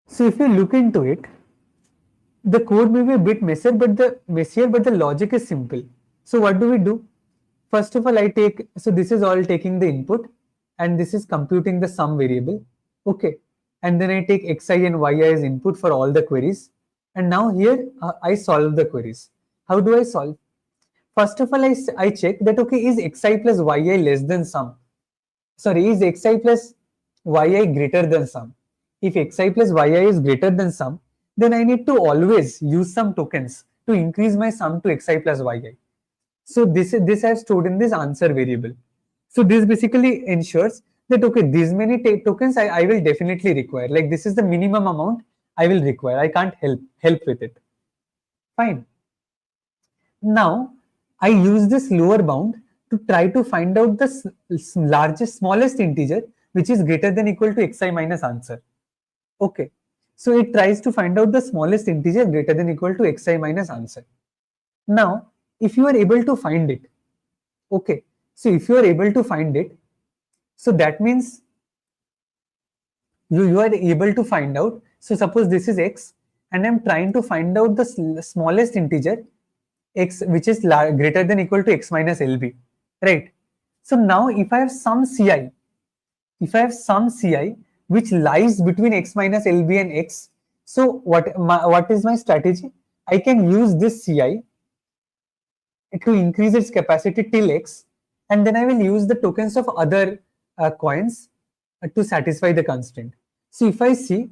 A: So if you look into it, the code may be a bit messier, but the logic is simple. So what do we do? First of all, so this is all taking the input, and this is computing the sum variable. Okay. And then I take xi and yi as input for all the queries. And now here I solve the queries. How do I solve? First of all, I check that, okay, is xi plus yi less than sum? Sorry, is xi plus yi greater than sum? If xi plus yi is greater than sum, then I need to always use some tokens to increase my sum to xi plus yi. So this I have stored in this answer variable. So this basically ensures that, okay, these many tokens I will definitely require. Like, this is the minimum amount I will require. I can't help with it. Fine. Now I use this lower bound to try to find out the smallest integer which is greater than equal to xi minus answer. Okay. So it tries to find out the smallest integer greater than equal to xi minus answer. Now, if you are able to find it, okay, so if you are able to find it, so that means you are able to find out. So suppose this is x, and I'm trying to find out the smallest integer x which is greater than equal to x minus Lb, right? So now if I have some Ci, which lies between x minus Lb and x, so what is my strategy? I can use this Ci to increase its capacity till x, and then I will use the tokens of other coins to satisfy the constraint. So if I see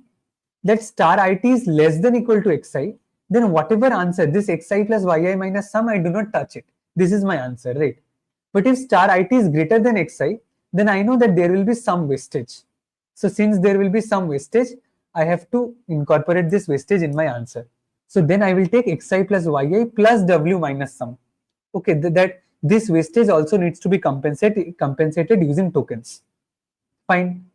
A: that star it is less than equal to xi, then whatever answer, this xi plus yi minus sum, I do not touch it. This is my answer, right? But if star it is greater than xi, then I know that there will be some wastage. So since there will be some wastage, I have to incorporate this wastage in my answer. So then I will take xi plus yi plus w minus sum. Okay, that this wastage also needs to be compensated using tokens. Fine.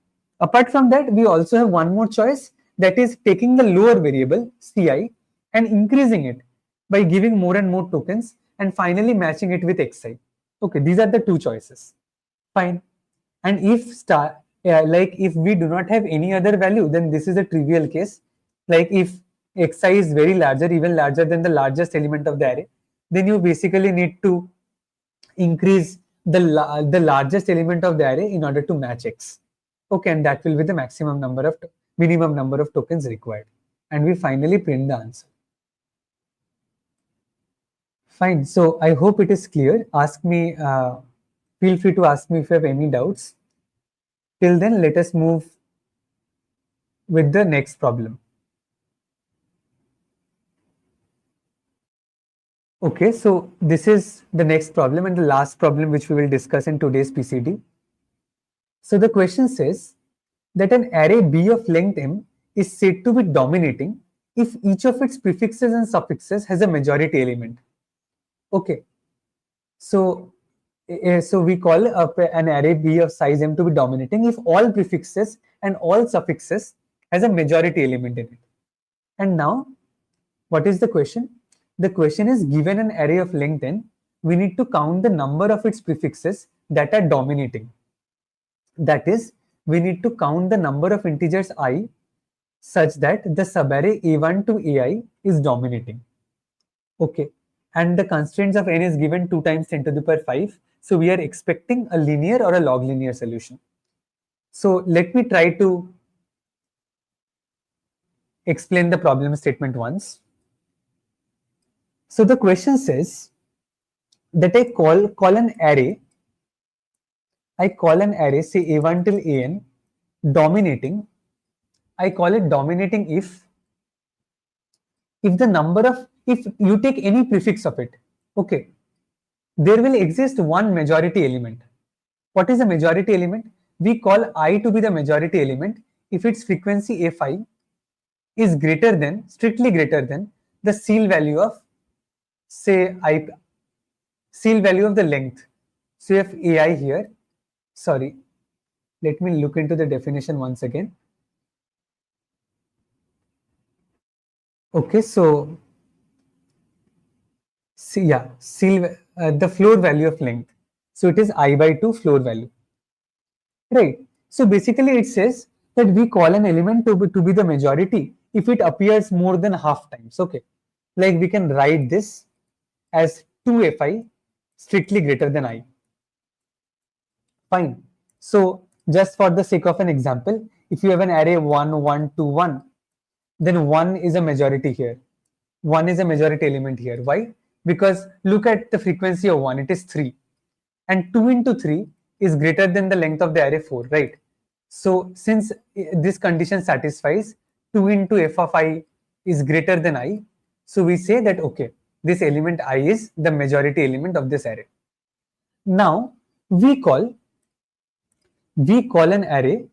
A: Apart from that, we also have one more choice, that is taking the lower variable Ci and increasing it by giving more and more tokens and finally matching it with xi. Okay, these are the two choices. Fine. And if we do not have any other value, then this is a trivial case. Like if xi is very larger, even larger than the largest element of the array, then you basically need to increase the largest element of the array in order to match x. Okay, and that will be the minimum number of tokens required. And we finally print the answer. Fine. So I hope it is clear. Feel free to ask me if you have any doubts. Till then, let us move with the next problem. Okay, so this is the next problem and the last problem which we will discuss in today's PCD. So the question says that an array B of length m is said to be dominating if each of its prefixes and suffixes has a majority element. Okay, so we call an array B of size m to be dominating if all prefixes and all suffixes has a majority element in it. And now, what is the question? The question is, given an array of length n, we need to count the number of its prefixes that are dominating. That is, we need to count the number of integers I such that the subarray A1 to AI is dominating. Okay. And the constraints of n is given 2 times 10 to the power 5. So we are expecting a linear or a log linear solution. So let me try to explain the problem statement once. So the question says that I call an array, say A1 till AN, dominating. I call it dominating if the number of, if you take any prefix of it, okay, there will exist one majority element. What is a majority element? We call I to be the majority element if its frequency A5 is greater than, strictly greater than, the seal value of, say, seal value of the length. So if AI here, sorry, let me look into the definition once again. Okay, so the floor value of length. So it is I by 2 floor value, right? So basically it says that we call an element to be the majority if it appears more than half times. Okay, like we can write this as 2fi strictly greater than I. Fine. So just for the sake of an example, if you have an array 1, 1, 2, 1, then 1 is a majority here. 1 is a majority element here. Why? Because look at the frequency of 1, it is 3. And 2 into 3 is greater than the length of the array 4, right? So since this condition satisfies, 2 into f of I is greater than I, so we say that, okay, this element I is the majority element of this array. Now, we call an array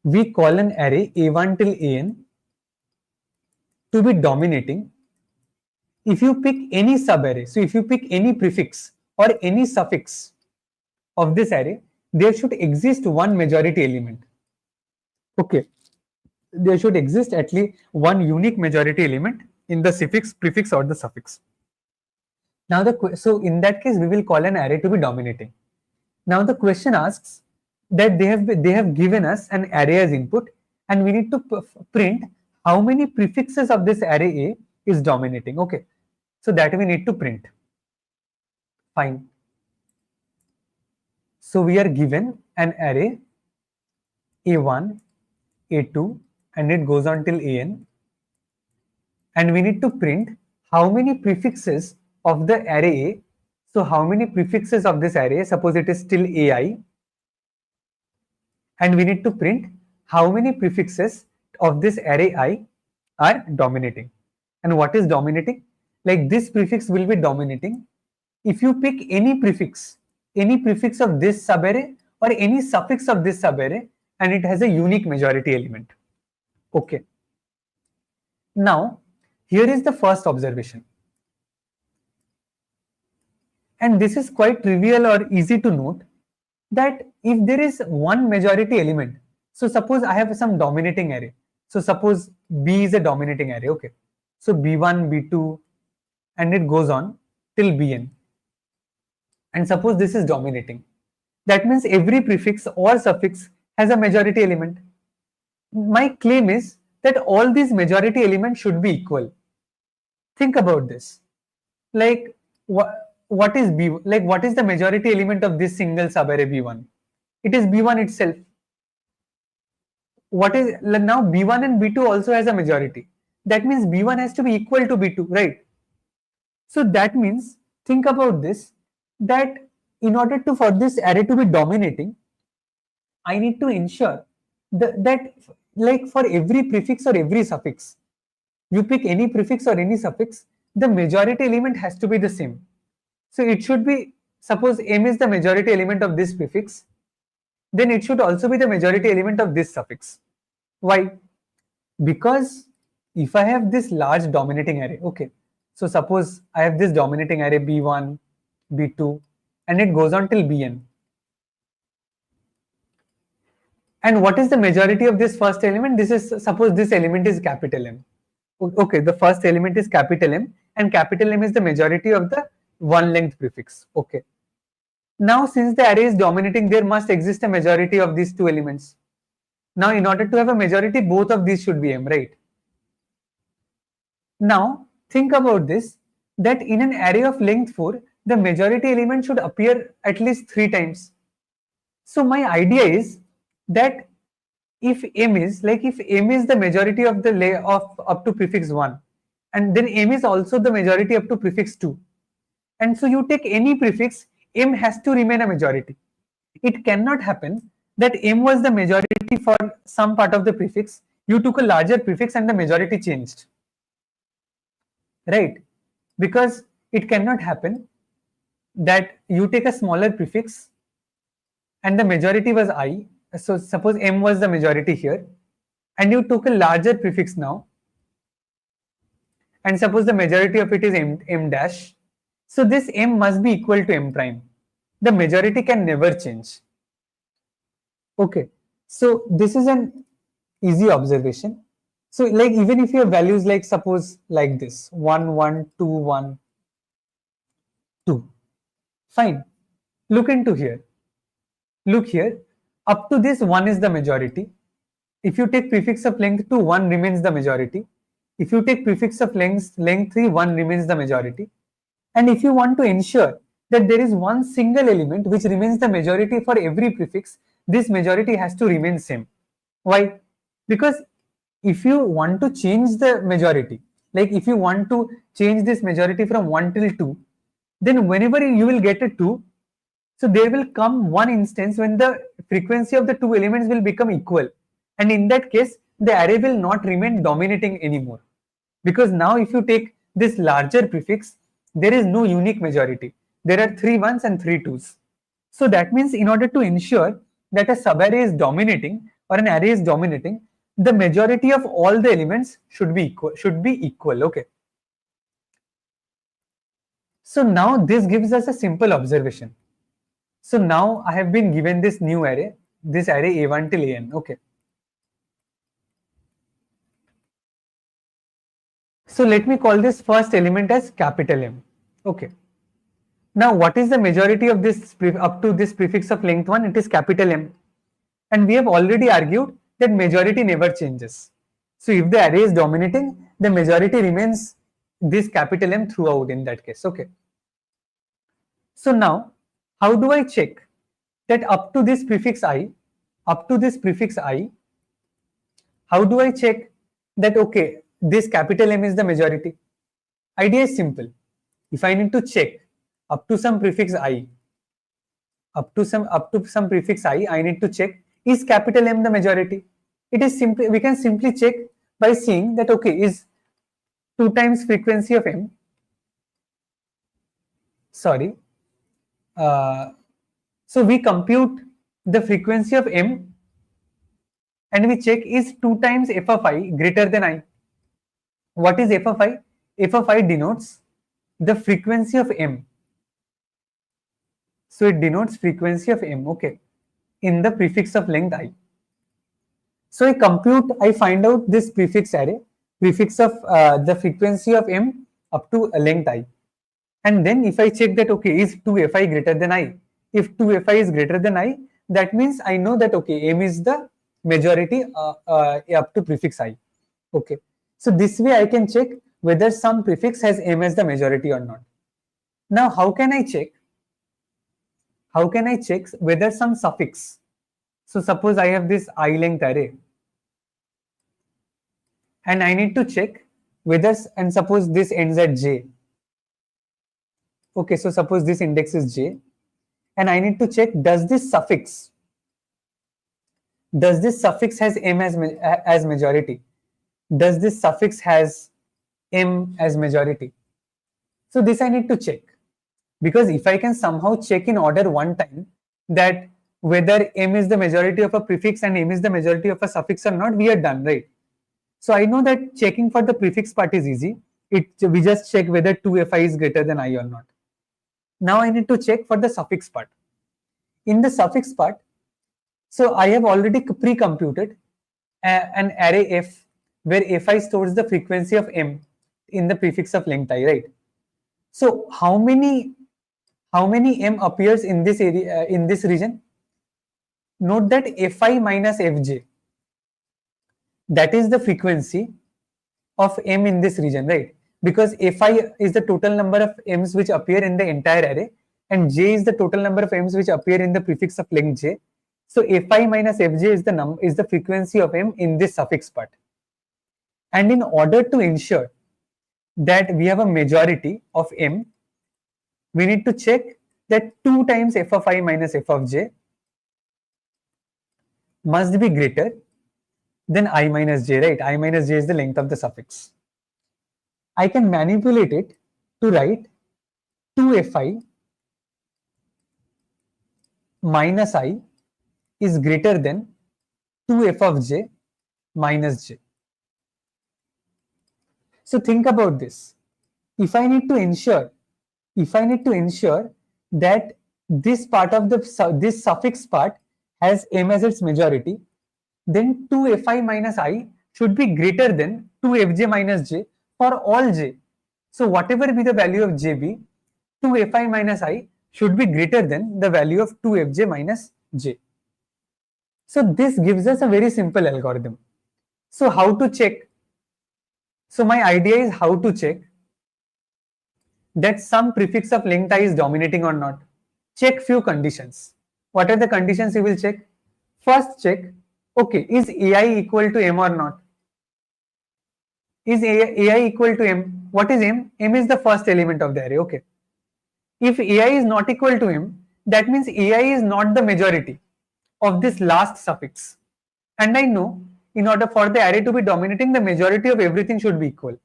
A: A1 till AN to be dominating if you pick any subarray. So if you pick any prefix or any suffix of this array, there should exist one majority element. Okay, there should exist at least one unique majority element in the suffix, prefix, or the suffix. Now so in that case we will call an array to be dominating. Now the question asks that they have given us an array as input, and we need to print how many prefixes of this array A is dominating. Okay, so that we need to print. Fine. So we are given an array A1, A2, and it goes on till AN, and we need to print how many prefixes of the array A. So how many prefixes of this array, suppose it is still AI, and we need to print how many prefixes of this array I are dominating. And what is dominating? Like this prefix will be dominating if you pick any prefix of this subarray or any suffix of this subarray, and it has a unique majority element. Okay. Now, here is the first observation. And this is quite trivial or easy to note, that if there is one majority element, so suppose I have some dominating array. So suppose B is a dominating array, okay. So B1, B2, and it goes on till Bn. And suppose this is dominating. That means every prefix or suffix has a majority element. My claim is that all these majority elements should be equal. Think about this. Like what is B? Like what is the majority element of this single subarray B1? It is B1 itself. What is now B1 and B2 also has a majority. That means B1 has to be equal to B2, right? So that means, think about this, that in order to for this array to be dominating, I need to ensure that like for every prefix or every suffix, you pick any prefix or any suffix, the majority element has to be the same. So it should be, suppose M is the majority element of this prefix, then it should also be the majority element of this suffix. Why? Because if I have this large dominating array, okay, so suppose I have this dominating array B1, B2, and it goes on till Bn. And what is the majority of this first element? This is, suppose this element is capital M. Okay, the first element is capital M, and capital M is the majority of the one length prefix. Okay. Now, since the array is dominating, there must exist a majority of these two elements. Now, in order to have a majority, both of these should be m, right? Now, think about this, that in an array of length 4, the majority element should appear at least 3 times. So, my idea is that if m is the majority of the of up to prefix 1, and then m is also the majority up to prefix 2, and so you take any prefix, m has to remain a majority. It cannot happen that m was the majority for some part of the prefix, you took a larger prefix and the majority changed, right? Because it cannot happen that you take a smaller prefix and the majority was I. So suppose m was the majority here, and you took a larger prefix now, and suppose the majority of it is m dash. So this m must be equal to m prime. The majority can never change. Okay, so this is an easy observation. So like even if you have values like suppose like this 1 1 2 1 2, fine. Look into here. Look here. Up to this 1 is the majority. If you take prefix of length 2, 1 remains the majority. If you take prefix of length 3, 1 remains the majority. And if you want to ensure that there is one single element which remains the majority for every prefix, this majority has to remain same. Why? Because if you want to change the majority, like if you want to change this majority from 1 till 2, then whenever you will get a 2, so there will come one instance when the frequency of the two elements will become equal. And in that case, the array will not remain dominating anymore. Because now if you take this larger prefix, there is no unique majority. There are 3 1s and 3 2s. So that means in order to ensure that a subarray is dominating or an array is dominating, the majority of all the elements should be equal. Okay. So now this gives us a simple observation. So now I have been given this new array, this array A1 till AN. Okay. So let me call this first element as capital M. Okay. Now what is the majority of this up to this prefix of length 1? It is capital M. And we have already argued that majority never changes. So if the array is dominating, the majority remains this capital M throughout in that case. Okay. So now, how do I check that up to this prefix I, how do I check that, okay, this capital M is the majority? Idea is simple. If I need to check up to some prefix I, I need to check, is capital M the majority? It is simply, we can simply check by seeing that, okay, is 2 times frequency of M, sorry, so we compute the frequency of M and we check is 2 times f of I greater than I. What is f of I? F of I denotes the frequency of M. So it denotes frequency of M, okay, in the prefix of length I. So I find out this prefix array, prefix of the frequency of M up to length I. And then if I check that, okay, is 2fi greater than I? If 2fi is greater than I, that means I know that, okay, M is the majority up to prefix I. Okay. So this way I can check whether some prefix has M as the majority or not. Now, how can I check? How can I check whether some suffix? So suppose I have this I length array and I need to check whether, and suppose this ends at J. Okay, so suppose this index is J and I need to check, does this suffix has M as majority? Does this suffix has M as majority? So this I need to check, because if I can somehow check in order one time that whether M is the majority of a prefix and M is the majority of a suffix or not, we are done, right? So I know that checking for the prefix part is easy. We just check whether 2fi is greater than I or not. Now I need to check for the suffix part. In the suffix part, so I have already pre-computed an array f where fi stores the frequency of M in the prefix of length I, right? So how many how many m appears in this area, in this region? Note that fi minus fj, that is the frequency of m in this region, right? Because fi is the total number of m's which appear in the entire array, and j is the total number of m's which appear in the prefix of length j. So fi minus fj is the frequency of m in this suffix part. And in order to ensure that we have a majority of m, we need to check that 2 times f of I minus f of j must be greater than I minus j, right? I minus j is the length of the suffix. I can manipulate it to write 2fi minus I is greater than 2f of j minus j. So think about this. If I need to ensure that this part of this suffix part has m as its majority, then 2fi minus I should be greater than 2fj minus j for all j. So whatever be the value of j be, 2fi minus I should be greater than the value of 2fj minus j. So this gives us a very simple algorithm. So how to check? So my idea is how to check that some prefix of length I is dominating or not. Check few conditions. What are the conditions you will check? First check, okay, is ai equal to m or not? Is ai equal to m? What is m? M is the first element of the array, okay. If ai is not equal to m, that means ai is not the majority of this last suffix. And I know in order for the array to be dominating, the majority of everything should be equal.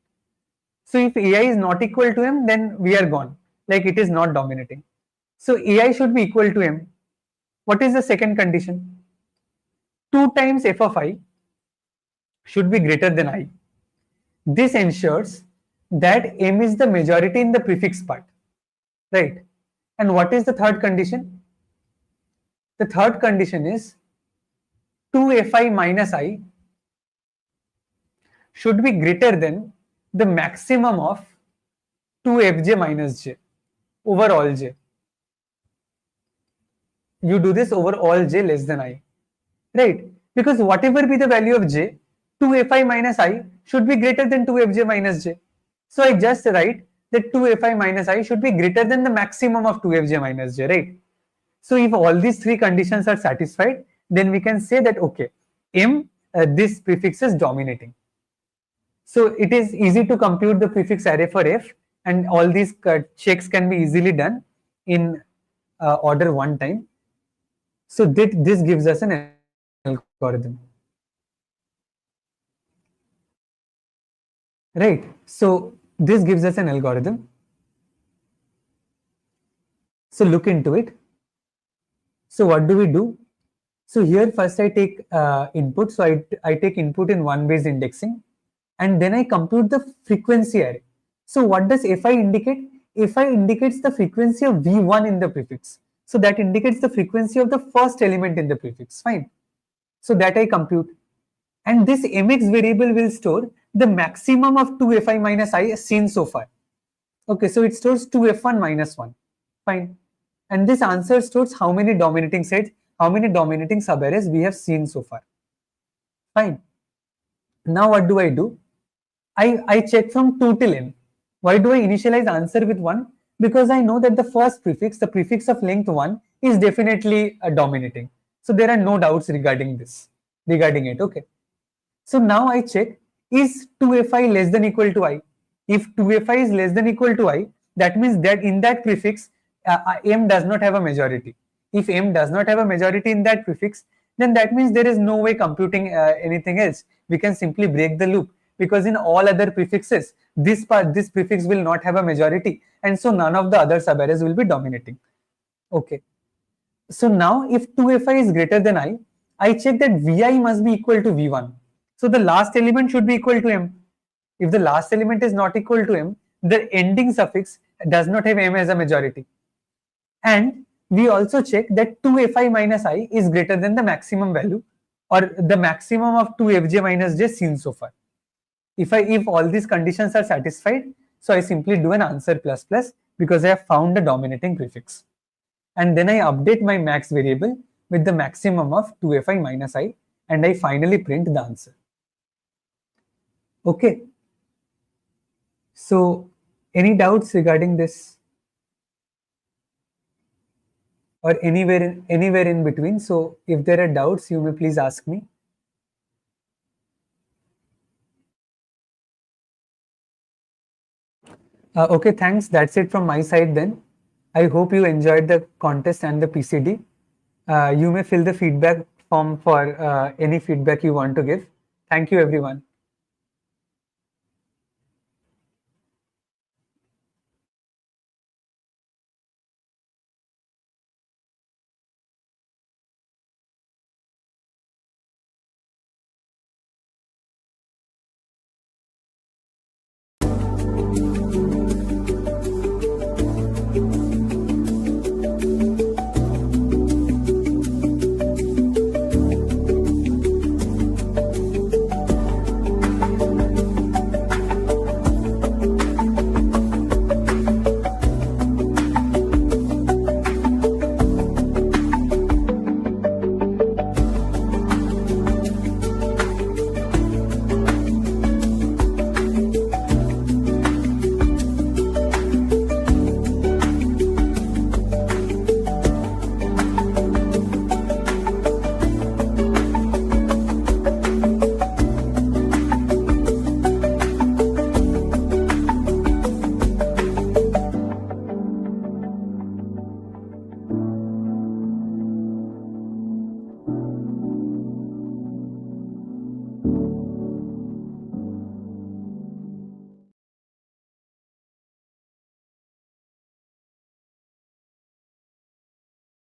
A: So if ai is not equal to m, then we are gone, like it is not dominating. So ai should be equal to m. What is the second condition? 2 times f of I should be greater than I. This ensures that m is the majority in the prefix part, right? And what is the third condition? The third condition is 2fi minus I should be greater than the maximum of 2fj minus j over all j. You do this over all j less than I, right? Because whatever be the value of j, 2fi minus I should be greater than 2fj minus j. So I just write that 2fi minus I should be greater than the maximum of 2fj minus j, right? So if all these three conditions are satisfied, then we can say that okay, m, this prefix is dominating. So it is easy to compute the prefix array for f, and all these checks can be easily done in order one time. So this gives us an algorithm, right? So this gives us an algorithm. So look into it. So what do we do? So here first I take input. So I take input in one base indexing, and then I compute the frequency array. So what does fi indicate? Fi indicates the frequency of v1 in the prefix. So that indicates the frequency of the first element in the prefix. Fine. So that I compute. And this mx variable will store the maximum of 2fi minus I seen so far. Okay, so it stores 2f1 minus 1. Fine. And this answer stores how many dominating sets, how many dominating subarrays we have seen so far. Fine. Now what do? I check from 2 till n. Why do I initialize answer with 1? Because I know that the first prefix, the prefix of length 1, is definitely dominating. So there are no doubts regarding it, okay. So now I check, is 2fi less than equal to I? If 2fi is less than equal to I, that means that in that prefix, m does not have a majority. If m does not have a majority in that prefix, then that means there is no way computing anything else. We can simply break the loop, because in all other prefixes, this prefix will not have a majority, and so none of the other subarrays will be dominating. Okay. So now if 2fi is greater than I check that vi must be equal to v1. So the last element should be equal to m. If the last element is not equal to m, the ending suffix does not have m as a majority. And we also check that 2fi minus I is greater than the maximum value, or the maximum of 2fj minus j seen so far. If all these conditions are satisfied, so I simply do an answer plus plus because I have found a dominating prefix. And then I update my max variable with the maximum of 2fi minus I, and I finally print the answer. Okay. So, any doubts regarding this? Or anywhere in between? So, if there are doubts, you may please ask me. Okay, thanks. That's it from my side then. I hope you enjoyed the contest and the PCD. You may fill the feedback form for any feedback you want to give. Thank you, everyone.